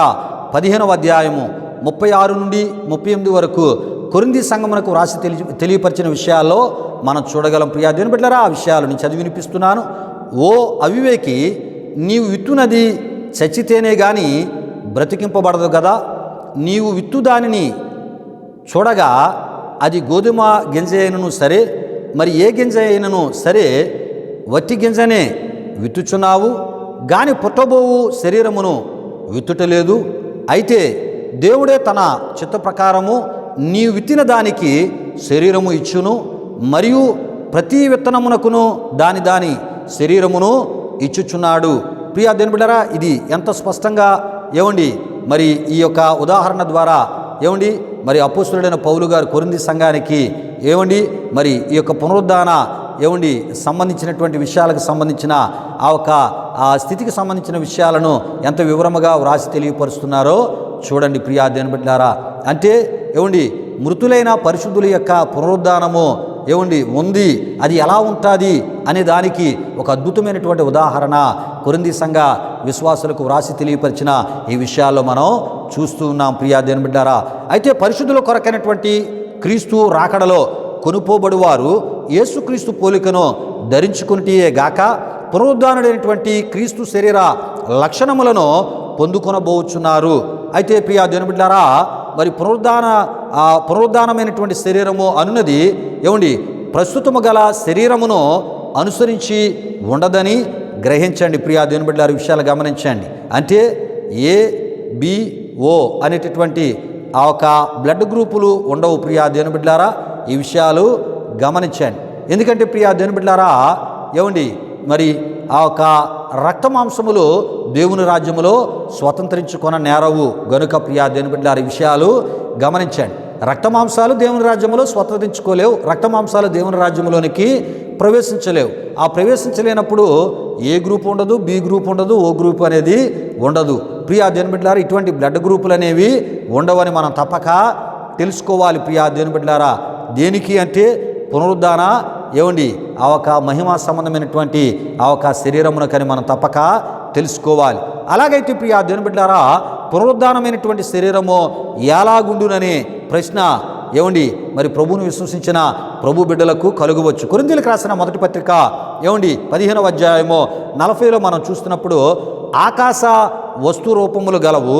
15వ అధ్యాయము 36 నుండి 38 వరకు కొరింథీ సంఘమునకు వ్రాసి తెలియపరిచిన విషయాల్లో మనం చూడగలం. ప్రియా దేవుని బిడ్డలారా, ఆ విషయాలు నేను చదివి వినిపిస్తున్నాను. ఓ అవివేకి, నీవు విత్తునది చచ్చితేనే గాని బ్రతికింపబడదు కదా. నీవు విత్తు దానిని చూడగా అది గోధుమ గింజ అయినను సరే, మరి ఏ గింజ అయినను సరే వట్టి గింజనే విత్తుచున్నావు గాని పుట్టబోవు శరీరమును విత్తుటలేదు. అయితే దేవుడే తన చిత్త ప్రకారము నీవు విత్తిన దానికి శరీరము ఇచ్చును, మరియు ప్రతి విత్తనమునకును దాని శరీరమును ఇచ్చుచున్నాడు. ప్రియా దేవుని బిడ్డలారా, ఇది ఎంత స్పష్టంగా మరి ఈ యొక్క ఉదాహరణ ద్వారా మరి అపోస్తలుడైన పౌలు గారు కొరింథీ సంఘానికి మరి ఈ యొక్క పునరుద్ధాన సంబంధించినటువంటి విషయాలకు సంబంధించిన ఆ స్థితికి సంబంధించిన విషయాలను ఎంత వివరముగా వ్రాసి తెలియపరుస్తున్నారో చూడండి. ప్రియా దేవుని బిడ్డలారా, అంటే మృతులైన పరిశుద్ధుల యొక్క పునరుద్ధానము ఉంది, అది ఎలా ఉంటుంది అనే దానికి ఒక అద్భుతమైనటువంటి ఉదాహరణ కొరింథీ సంఘ విశ్వాసులకు వ్రాసి తెలియపరిచిన ఈ విషయాల్లో మనం చూస్తూ ఉన్నాం. ప్రియా దేవుని బిడ్డలారా, అయితే పరిశుద్ధుల కొరకైనటువంటి క్రీస్తు రాకడలో కొనుపోబడువారు యేసుక్రీస్తు పోలికను ధరించుకునిటే గాక పునరుద్ధానుడైనటువంటి క్రీస్తు శరీర లక్షణములను పొందుకొనబోచున్నారు. అయితే ప్రియా దేవుని బిడ్డలారా, మరి పునరుద్ధానమైనటువంటి శరీరము అనున్నది ప్రస్తుతము గల శరీరమును అనుసరించి ఉండదని గ్రహించండి. ప్రియా దేవుని బిడ్డలారా, విషయాలు గమనించండి. అంటే ABO అనేటటువంటి ఆ ఒక బ్లడ్ గ్రూపులు ఉండవు ప్రియా దేవుని బిడ్డలారా. ఈ విషయాలు గమనించండి. ఎందుకంటే ప్రియా దేవుని బిడ్డలారా ఏమండి మరి ఆ ఒక రక్త మాంసములు దేవుని రాజ్యములో స్వతంత్రించుకొన నేరవు గనుక ప్రియా దేవుని బిడ్డలారా ఈ విషయాలు గమనించండి. రక్త మాంసాలు దేవుని రాజ్యములో స్వతంత్రించుకోలేవు, రక్త మాంసాలు దేవుని రాజ్యములోనికి ప్రవేశించలేవు. ఆ ప్రవేశించలేనప్పుడు ఏ గ్రూప్ ఉండదు, బి గ్రూప్ ఉండదు, ఓ గ్రూప్ అనేది ఉండదు. ప్రియా దేవుని బిడ్డలారా ఇటువంటి బ్లడ్ గ్రూపులు అనేవి ఉండవని మనం తప్పక తెలుసుకోవాలి ప్రియా దేవుని బిడ్డలారా. దేనికి అంటే పునరుద్ధాన ఏమండి ఆ ఒక మహిమా సంబంధమైనటువంటి ఆ ఒక శరీరమునకని మనం తప్పక తెలుసుకోవాలి. అలాగైతే ప్రియా దేవుని బిడ్డలారా పునరుద్ధానమైనటువంటి శరీరము ఎలాగుండుననే ప్రశ్న ఏమండి మరి ప్రభువును విశ్వసించిన ప్రభు బిడ్డలకు కలుగవచ్చు. కొరింథీయులకు రాసిన మొదటి పత్రిక ఏమండి 15వ అధ్యాయము 40లో మనం చూస్తున్నప్పుడు ఆకాశ వస్తు రూపములు గలవు,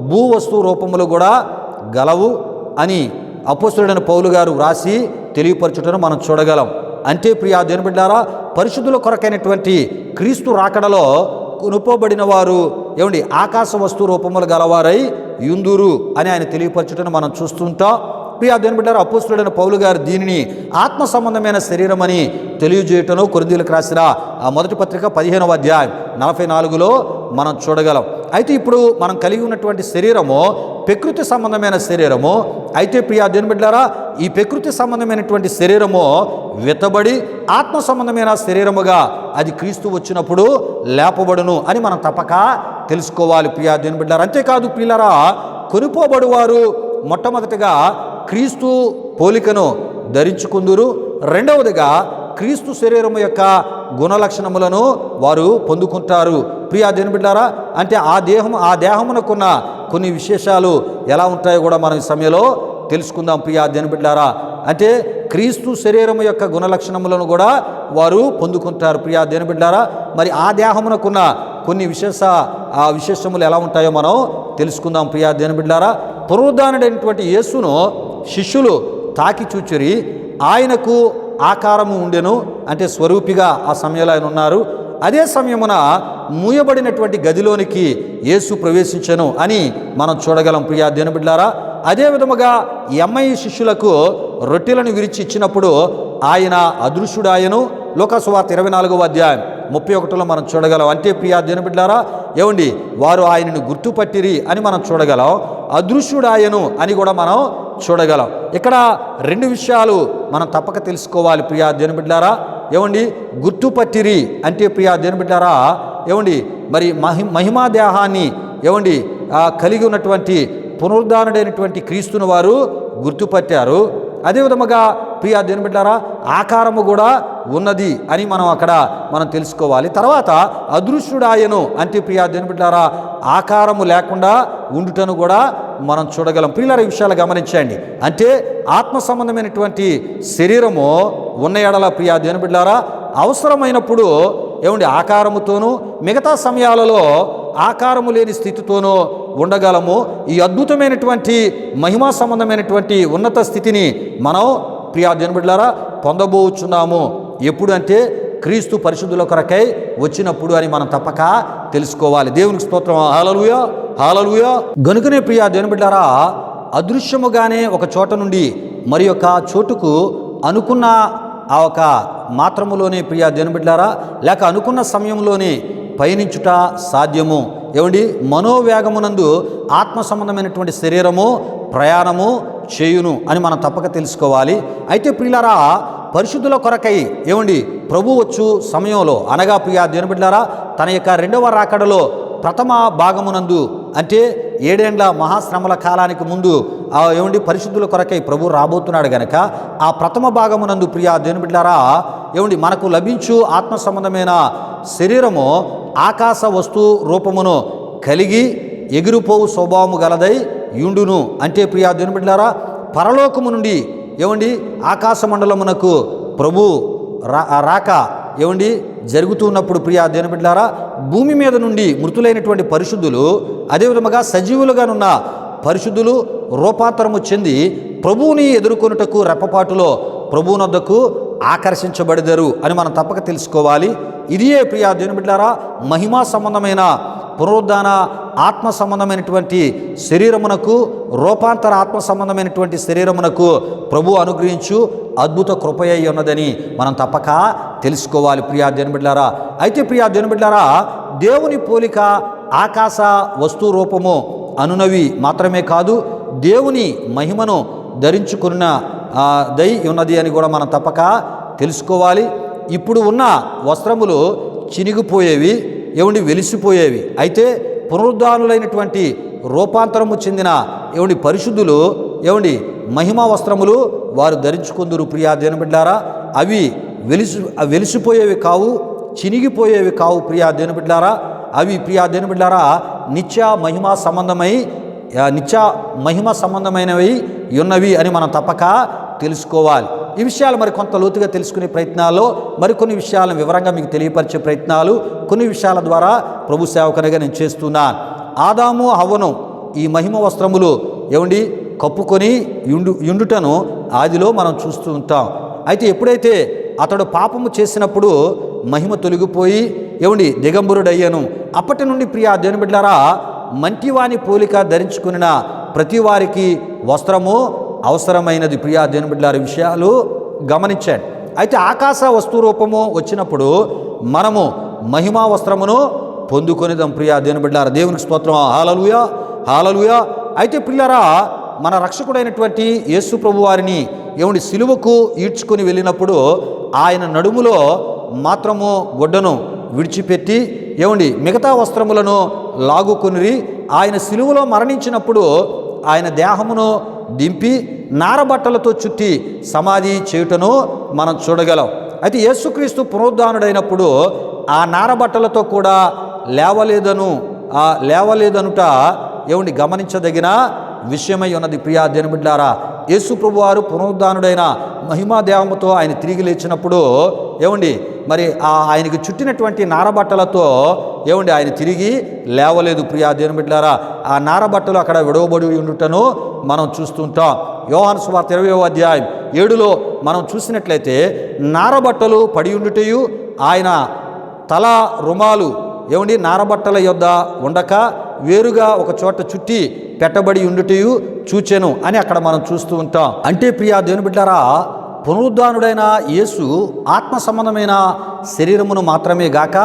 భూ వస్తు రూపములు కూడా గలవు అని అపోస్తలుడైన పౌలు గారు వ్రాసి తెలియపరచుటను మనం చూడగలం. అంటే ప్రియా దేవుని బిడ్డలారా పరిశుద్ధుల కొరకైనటువంటి క్రీస్తు రాకడలో కొనుపోబడిన వారు ఏమండి ఆకాశ వస్తు రూపములు గలవారై యుందురు అని ఆయన తెలియపరచుటను మనం చూస్తుంటాం. ప్రియా దేవుని బిడ్డలారా అపోస్తలుడైన పౌలు గారు దీనిని ఆత్మ సంబంధమైన శరీరం అని తెలియజేయటను కొరింథీయులకు రాసిన ఆ మొదటి పత్రిక 15వ అధ్యాయం 44లో మనం చూడగలం. అయితే ఇప్పుడు మనం కలిగి ఉన్నటువంటి శరీరము ప్రకృతి సంబంధమైన శరీరము. అయితే ప్రియా దేవుని బిడ్డలారా ఈ ప్రకృతి సంబంధమైనటువంటి శరీరము విత్తబడి ఆత్మ సంబంధమైన శరీరముగా అది క్రీస్తు వచ్చినప్పుడు లేపబడును అని మనం తప్పక తెలుసుకోవాలి ప్రియా దేవుని బిడ్డలారా. అంతేకాదు ప్రియులారా కొనుపోబడువారు మొట్టమొదటిగా క్రీస్తు పోలికను ధరించుకుందురు, రెండవదిగా క్రీస్తు శరీరము యొక్క గుణలక్షణములను వారు పొందుకుంటారు. ప్రియా దేవుని బిడ్డలారా అంటే ఆ దేహమునకున్న కొన్ని విశేషాలు ఎలా ఉంటాయో కూడా మనం ఈ సమయంలో తెలుసుకుందాం ప్రియా దేవుని బిడ్డలారా. అంటే క్రీస్తు శరీరము యొక్క గుణలక్షణములను కూడా వారు పొందుకుంటారు ప్రియా దేవుని బిడ్డలారా. మరి ఆ దేహమునకున్న కొన్ని విశేషములు ఎలా ఉంటాయో మనం తెలుసుకుందాం ప్రియా దేవుని బిడ్డలారా. పునరుద్ధానుడైనటువంటి యేసును శిష్యులు తాకి చూచిరి, ఆయనకు ఆకారము ఉండెను, అంటే స్వరూపిగా ఆ సమయంలో ఆయన ఉన్నారు. అదే సమయమున మూయబడినటువంటి గదిలోనికి యేసు ప్రవేశించెను అని మనం చూడగలం ప్రియా దేవుని బిడ్డలారా. అదే విధముగా ఎమ్మయి శిష్యులకు రొట్టెలను విరిచి ఇచ్చినప్పుడు ఆయన అదృశ్యుడాయను. లూకా సువార్త 24వ అధ్యాయం 31లో మనం చూడగలం. అంటే ప్రియా దేవుని బిడ్డలారా ఏమండి వారు ఆయనను గుర్తుపట్టిరి అని మనం చూడగలం, అదృశ్యుడాయను అని కూడా మనం చూడగలం. ఇక్కడ రెండు విషయాలు మనం తప్పక తెలుసుకోవాలి ప్రియా దేవుని బిడ్డలారా. ఏమండి గుర్తుపట్టిరి అంటే ప్రియా దేవుని బిడ్డలారా ఏమండి మరి మహిమా దేహాన్ని ఏమండి కలిగి ఉన్నటువంటి పునరుద్ధానుడైనటువంటి క్రీస్తును వారు గుర్తుపట్టారు. అదేవిధముగా ప్రియా దేవుని బిడ్డలారా ఆకారము కూడా ఉన్నది అని మనం తెలుసుకోవాలి. తర్వాత అదృశ్యుడాయను అంటే ప్రియా దేవుని బిడ్డలారా ఆకారము లేకుండా ఉండుటను కూడా మనం చూడగలం. ప్రియులారా ఈ విషయాలు గమనించండి. అంటే ఆత్మ సంబంధమైనటువంటి శరీరము ఉన్న ఎడల ప్రియా దేవుని బిడ్డలారా అవసరమైనప్పుడు ఏమండి ఆకారముతోనూ మిగతా సమయాలలో ఆకారము లేని స్థితితోనూ ఉండగలము. ఈ అద్భుతమైనటువంటి మహిమా సంబంధమైనటువంటి ఉన్నత స్థితిని మనం ప్రియా దేవుని బిడ్డలారా పొందబోచున్నాము. ఎప్పుడు అంటే క్రీస్తు పరిశుద్ధుల కొరకై వచ్చినప్పుడు అని మనం తప్పక తెలుసుకోవాలి. దేవునికి స్తోత్రం. హల్లెలూయా హల్లెలూయా. గనుకనే ప్రియా దేవుని బిడ్డలారా అదృశ్యముగానే ఒక చోట నుండి మరి ఒక చోటుకు అనుకున్న ఆ ఒక మాత్రములోనే ప్రియా దేవుని బిడ్డలారా లేక అనుకున్న సమయంలోనే పయనించుట సాధ్యము. ఏమండి మనోవేగమునందు ఆత్మ సంబంధమైనటువంటి శరీరము ప్రయాణము చేయును అని మనం తప్పక తెలుసుకోవాలి. అయితే ప్రియులారా పరిశుద్ధుల కొరకై ఏమండి ప్రభు వచ్చు సమయంలో అనగా ప్రియా దేవుని బిడ్డలారా తన యొక్క రెండవ రాకడలో ప్రథమ భాగమునందు అంటే 7 ఏండ్ల మహాశ్రమల కాలానికి ముందు ఏమండి పరిశుద్ధుల కొరకై ప్రభు రాబోతున్నాడు గనక ఆ ప్రథమ భాగమునందు ప్రియా దేవుని బిడ్డలారా ఏమండి మనకు లభించు ఆత్మ సంబంధమైన శరీరము ఆకాశ వస్తు రూపమును కలిగి ఎగిరిపోవు స్వభావము గలదై యుండును. అంటే ప్రియా దేవుని బిడ్డలారా పరలోకము నుండి ఏమండి ఆకాశ మండలమునకు ప్రభు రాక ఏమండి జరుగుతూ ఉన్నప్పుడు ప్రియా దేవుని బిడ్డలారా భూమి మీద నుండి మృతులైనటువంటి పరిశుద్ధులు అదేవిధముగా సజీవులుగానున్న పరిశుద్ధులు రూపాంతరము చెంది ప్రభువుని ఎదుర్కొనుటకు రెప్పపాటులో ప్రభువునొద్దకు ఆకర్షించబడదరు అని మనం తప్పక తెలుసుకోవాలి. ఇదియే ప్రియా దేవుని బిడ్డలారా మహిమా సంబంధమైన పునరుద్ధాన ఆత్మ సంబంధమైనటువంటి శరీరమునకు, రూపాంతర ఆత్మ సంబంధమైనటువంటి శరీరమునకు ప్రభు అనుగ్రహించు అద్భుత కృపయ ఉన్నదని మనం తప్పక తెలుసుకోవాలి ప్రియా దేవుని బిడ్డలారా. అయితే ప్రియా దేవుని బిడ్డలారా, దేవుని పోలిక ఆకాశ వస్తు రూపము అనునవి మాత్రమే కాదు, దేవుని మహిమను ధరించుకున్న దై ఉన్నది అని కూడా మనం తప్పక తెలుసుకోవాలి. ఇప్పుడు ఉన్న వస్త్రములు చినిగిపోయేవి, వెలిసిపోయేవి. అయితే పునరుద్ధానులైనటువంటి రూపాంతరము చెందిన పరిశుద్ధులు మహిమా వస్త్రములు వారు ధరించుకుందురు ప్రియా దేవుని బిడ్డలారా. అవి వెలిసిపోయేవి కావు, చినిగిపోయేవి కావు ప్రియా దేవుని బిడ్డలారా. అవి ప్రియా దేవుని బిడ్డలారా నిత్య మహిమ సంబంధమైనవి ఉన్నవి అని మనం తప్పక తెలుసుకోవాలి. ఈ విషయాలు మరి కొంత లోతుగా తెలుసుకునే ప్రయత్నాల్లో మరికొన్ని విషయాలను వివరంగా మీకు తెలియపరిచే ప్రయత్నాలు, కొన్ని విషయాల ద్వారా ప్రభు సేవకునిగా నేను చేస్తున్నాను. ఆదాము హవ్వను ఈ మహిమ వస్త్రములు కప్పుకొని యుండుటను ఆదిలో మనం చూస్తూ ఉంటాం. అయితే ఎప్పుడైతే అతడు పాపము చేసినప్పుడు మహిమ తొలగిపోయి దిగంబరుడయ్యాను. అప్పటి నుండి ప్రియా దేవుని బిడ్డలారా, మంటివాని పోలిక ధరించుకున్న ప్రతి వారికి వస్త్రము అవసరమైనది ప్రియా దేవుని బిడ్డలారా. విషయాలు గమనించండి. అయితే ఆకాశ వస్తు రూపము వచ్చినప్పుడు మనము మహిమా వస్త్రమును పొందుకొనిదాం ప్రియా దేవుని బిడ్డలారా. దేవునికి స్తోత్రం, హల్లెలూయా హల్లెలూయా. అయితే పిల్లరా, మన రక్షకుడైనటువంటి యేసు ప్రభు వారిని సిలువకు ఈడ్చుకొని వెళ్ళినప్పుడు ఆయన నడుములో మాత్రము గుడ్డను విడిచిపెట్టి మిగతా వస్త్రములను లాగుకొనిరి. ఆయన సిలువలో మరణించినప్పుడు ఆయన దేహమును దింపి నారబట్టలతో చుట్టి సమాధి చేయుటను మనం చూడగలం. అయితే యేసుక్రీస్తు పునరుద్ధానుడైనప్పుడు ఆ నారబట్టలతో కూడా లేవలేదనుట గమనించదగిన విషయమై ఉన్నది ప్రియా దేవుని బిడ్డలారా. యేసు ప్రభు వారు పునరుద్ధానుడైన మహిమా దేహముతో ఆయన తిరిగి లేచినప్పుడు మరి ఆయనకి చుట్టినటువంటి నారబట్టలతో ఆయన తిరిగి లేవలేదు ప్రియా దేవుని బిడ్డలారా. ఆ నారబట్టలు అక్కడ విడవబడి ఉండుటను మనం చూస్తుంటాం. యోహాను సువార్త 20వ అధ్యాయం 7లో మనం చూసినట్లయితే నారబట్టలు పడి ఉండుటయు ఆయన తల రుమాలు నారబట్టల యొద్ద ఉండక వేరుగా ఒక చోట చుట్టి పెట్టబడి ఉండుటయు చూచెను అని అక్కడ మనం చూస్తూ ఉంటాం. అంటే ప్రియా దేవుని బిడ్డలారా, పునరుద్ధానుడైన యేసు ఆత్మ సంబంధమైన శరీరమును మాత్రమే గాక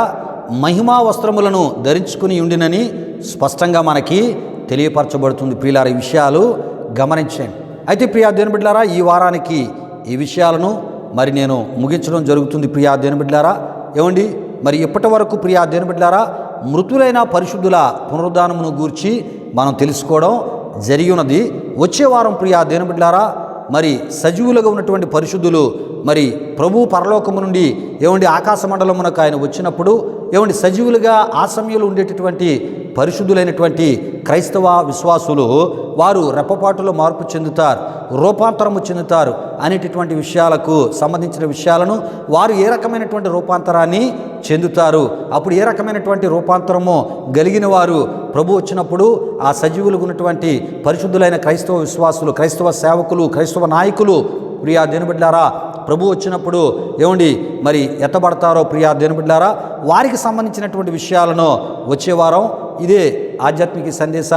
మహిమా వస్త్రములను ధరించుకుని ఉండినని స్పష్టంగా మనకి తెలియపరచబడుతుంది ప్రియులారా. ఈ విషయాలు గమనించండి. అయితే ప్రియా దేవుని బిడ్డలారా, ఈ వారానికి ఈ విషయాలను మరి నేను ముగించడం జరుగుతుంది ప్రియా దేవుని బిడ్డలారా. మరి ఇప్పటి వరకు ప్రియా దేవుని బిడ్డలారా, మృతులైన పరిశుద్ధుల పునరుద్ధానమును గూర్చి మనం తెలుసుకోవడం జరిగి ఉన్నది. వచ్చే వారం ప్రియా దేవుని బిడ్డలారా, మరి సజీవులుగా ఉన్నటువంటి పరిశుద్ధులు మరి ప్రభు పరలోకము నుండి ఆకాశ మండలమునకు ఆయన వచ్చినప్పుడు సజీవులుగా ఆ సమయంలో ఉండేటటువంటి పరిశుద్ధులైనటువంటి క్రైస్తవ విశ్వాసులు వారు రెప్పపాటులో మార్పు చెందుతారు, రూపాంతరము చెందుతారు అనేటటువంటి విషయాలకు సంబంధించిన విషయాలను వారు ఏ రకమైనటువంటి రూపాంతరాన్ని చెందుతారు, అప్పుడు ఏ రకమైనటువంటి రూపాంతరము కలిగిన వారు ప్రభు వచ్చినప్పుడు ఆ సజీవులుగా ఉన్నటువంటి పరిశుద్ధులైన క్రైస్తవ విశ్వాసులు, క్రైస్తవ సేవకులు, క్రైస్తవ నాయకులు ప్రియా దేవుని బిడ్డలారా ప్రభు వచ్చినప్పుడు మరి ఎత్తబడతారో ప్రియా దేవుని బిడ్డలారా, వారికి సంబంధించినటువంటి విషయాలను వచ్చే వారం ఇదే ఆధ్యాత్మిక సందేశ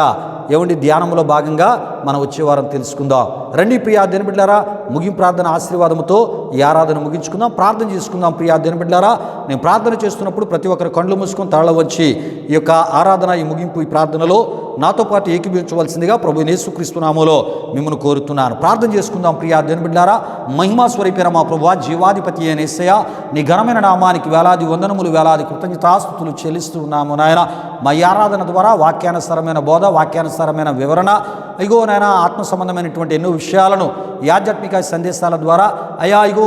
ధ్యానంలో భాగంగా మనం వచ్చే వారం తెలుసుకుందాం. రండి ప్రియా దేవుని బిడ్డలారా, ముగింపు ప్రార్థన ఆశీర్వాదంతో ఈ ఆరాధన ముగించుకుందాం, ప్రార్థన చేసుకుందాం. ప్రియా దేవుని బిడ్డలారా, నేను ప్రార్థన చేస్తున్నప్పుడు ప్రతి ఒక్కరు కళ్ళు మూసుకొని తల వంచి ఈ యొక్క ఆరాధన, ఈ ముగింపు, ఈ ప్రార్థనలో నాతో పాటు ఏకీభవించవలసిందిగా ప్రభు యేసుక్రీస్తు నామములో మిమ్మల్ని కోరుతున్నాను. ప్రార్థన చేసుకుందాం. ప్రియా దేవుని బిడ్డలారా, మహిమా స్వరూపైన మా ప్రభువా, జీవాధిపతి అయిన యేసయ్య, నీ ఘనమైన నామానికి వేలాది వందనములు, వేలాది కృతజ్ఞతాస్తుతులు చెల్లిస్తూ ఉన్నాము నాయన. మా ఆరాధన ద్వారా వాక్యానుసారమైన బోధ, వాక్యానుసారమైన వివరణ, నాయన ఆత్మ సంబంధమైనటువంటి ఎన్నో విషయాలను ఈ ఆధ్యాత్మిక సందేశాల ద్వారా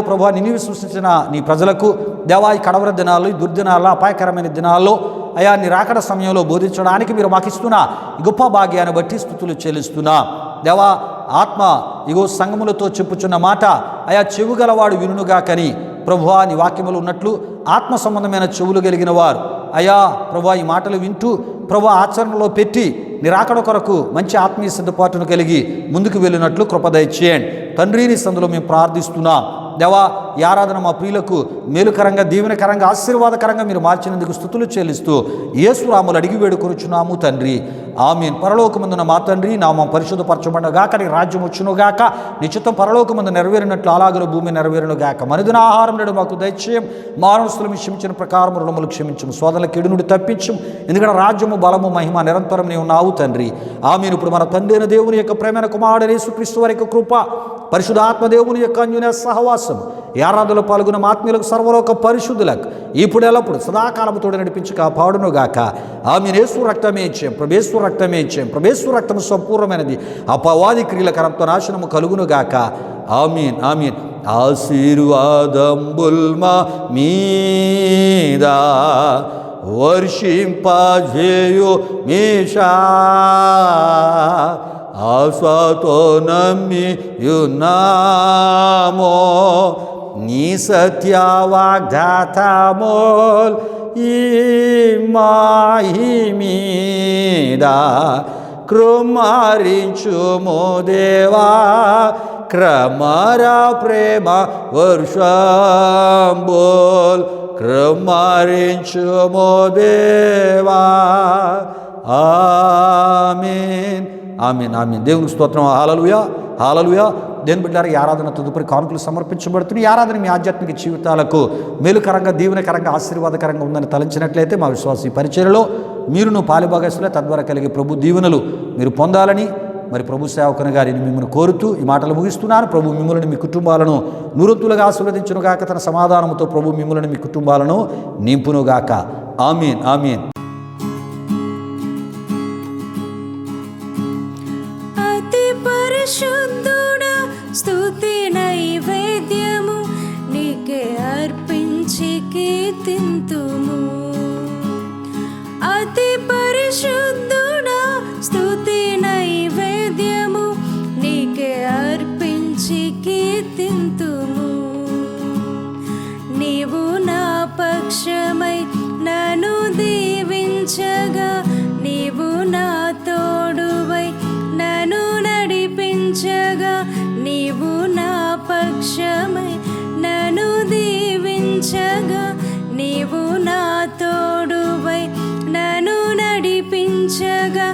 ప్రభువా, నిన్ను సృష్టించిన నీ ప్రజలకు దేవా, ఈ కడవర దినాల్లో, ఈ దుర్దినాల్లో, అపాయకరమైన దినాల్లో నీ రాకడ సమయంలో బోధించడానికి మీరు మాకు ఇస్తున్న గొప్ప భాగ్యాన్ని బట్టి స్తుతులు చెల్లిస్తున్నా. దేవా, ఆత్మ సంగములతో చెప్పుచున్న మాట చెవు గలవాడు వినుగాకని ప్రభువా, నీ వాక్యములు ఉన్నట్లు ఆత్మ సంబంధమైన చెవులు కలిగిన వారు ప్రభువా ఈ మాటలు వింటూ ప్రభువా ఆచరణలో పెట్టి నిరాకడ కొరకు మంచి ఆత్మీయ సిద్ధపాటును కలిగి ముందుకు వెళ్ళినట్లు కృప దయచేయండి తండ్రి. నీ సందులో మేము ప్రార్థిస్తున్నాం. దేవా ఈ ఆరాధన మా ప్రియులకు మేలుకరంగా, దీవెనకరంగా, ఆశీర్వాదకరంగా మీరు మార్చినందుకు స్తుతులు చెల్లిస్తూ యేసు నామములో అడిగి వేడుకొనుచున్నాము తండ్రి, ఆమేన్. పరలోకమందున మా తండ్రి, నామం పరిశుద్ధపరచబడుగాక, నీ రాజ్యం వచ్చునుగాక, నీ చిత్తం పరలోకమందు నెరవేరినట్లు అలాగను భూమి నెరవేరునుగాక. మనదిన ఆహారం నేడు మాకు దయచేయం, మానవస్తులను క్షమించిన ప్రకారం రుణములు క్షమించము, శోధనల కీడు నుండి తప్పించము, ఎందుకంటే రాజ్యము, బలము, మహిమ నిరంతరం నీవు ఉన్నావు తండ్రి, ఆమేన్. ఇప్పుడు మన తండ్రి అయిన దేవుని యొక్క ప్రేమైన కుమారుడు యేసుక్రీస్తు వారి యొక్క కృప, పరిశుద్ధాత్మ దేవుని యొక్క అన్యోన్య సహవాసం, ఈ ఆరాధనలో పాల్గొన్న ఆత్మీయులకు, సర్వలోక పరిశుద్ధులకు ఇప్పుడు ఎల్లప్పుడు సదాకాలము తోడు నడిపించి కాపాడునుగాక. ఆమేన్. యేసు రక్తమే ఇచ్చాం, ప్రభేశ్వర రక్తమే ఇచ్చాం, ప్రభేశ్వర రక్తము సంపూర్ణమైనది, అపవాది క్రియల కరంతో నాశనము కలుగునుగాక. ఆమేన్, ఆమేన్. ఆశీర్వాదంబుల్ మా మీద వర్షింపజేయు మీషా, ఆశతో నమ్మియున్నామో నీ సత్య వాగ్దాతమోల్ ఈ మాహి మీద కృమారించుము దేవా, క్రమర ప్రేమ వర్షంబోల్ కృమారించుము దేవా. ఆమేన్, ఆమేన్, ఆమేన్. దేవునికి స్తోత్రం. హల్లెలూయా, హల్లెలూయా. దేని బిడ్డలారా, ఈ ఆరాధన తదుపరి కానుకలు సమర్పించబడుతుంది. ఈ ఆరాధన మీ ఆధ్యాత్మిక జీవితాలకు మేలుకరంగా, దీవెనకరంగా, ఆశీర్వాదకరంగా ఉందని తలంచినట్లయితే మా విశ్వాస ఈ పరిచర్యలో మీరును పాలుభాగస్తులే, తద్వారా కలిగే ప్రభు దీవెనలు మీరు పొందాలని మరి ప్రభు సేవకుని గారిని మిమ్మల్ని కోరుతూ ఈ మాటలు ముగిస్తున్నాను. ప్రభు మిమ్మల్ని, మీ కుటుంబాలను నూరంతులుగా ఆశీర్వదించునుగాక. తన సమాధానంతో ప్రభు మిమ్మల్ని, మీ కుటుంబాలను నింపునుగాక. ఆమేన్, ఆమేన్. అతి పరిశుద్ధుడా, స్తుతి నైవేద్యము నీకే అర్పించి కీర్తింతుము. అతి పరిశుద్ధుడా, స్తుతి నైవేద్యము నీకే అర్పించి కీర్తింతుము. నీవు నా పక్షమై నన్ను దీవించగా, నీవు నా తోడువై నన్ను నడిపించగా, నీవు నా పక్షమై నన్ను దీవించగా, నీవు నా తోడువై నన్ను నడిపించగా,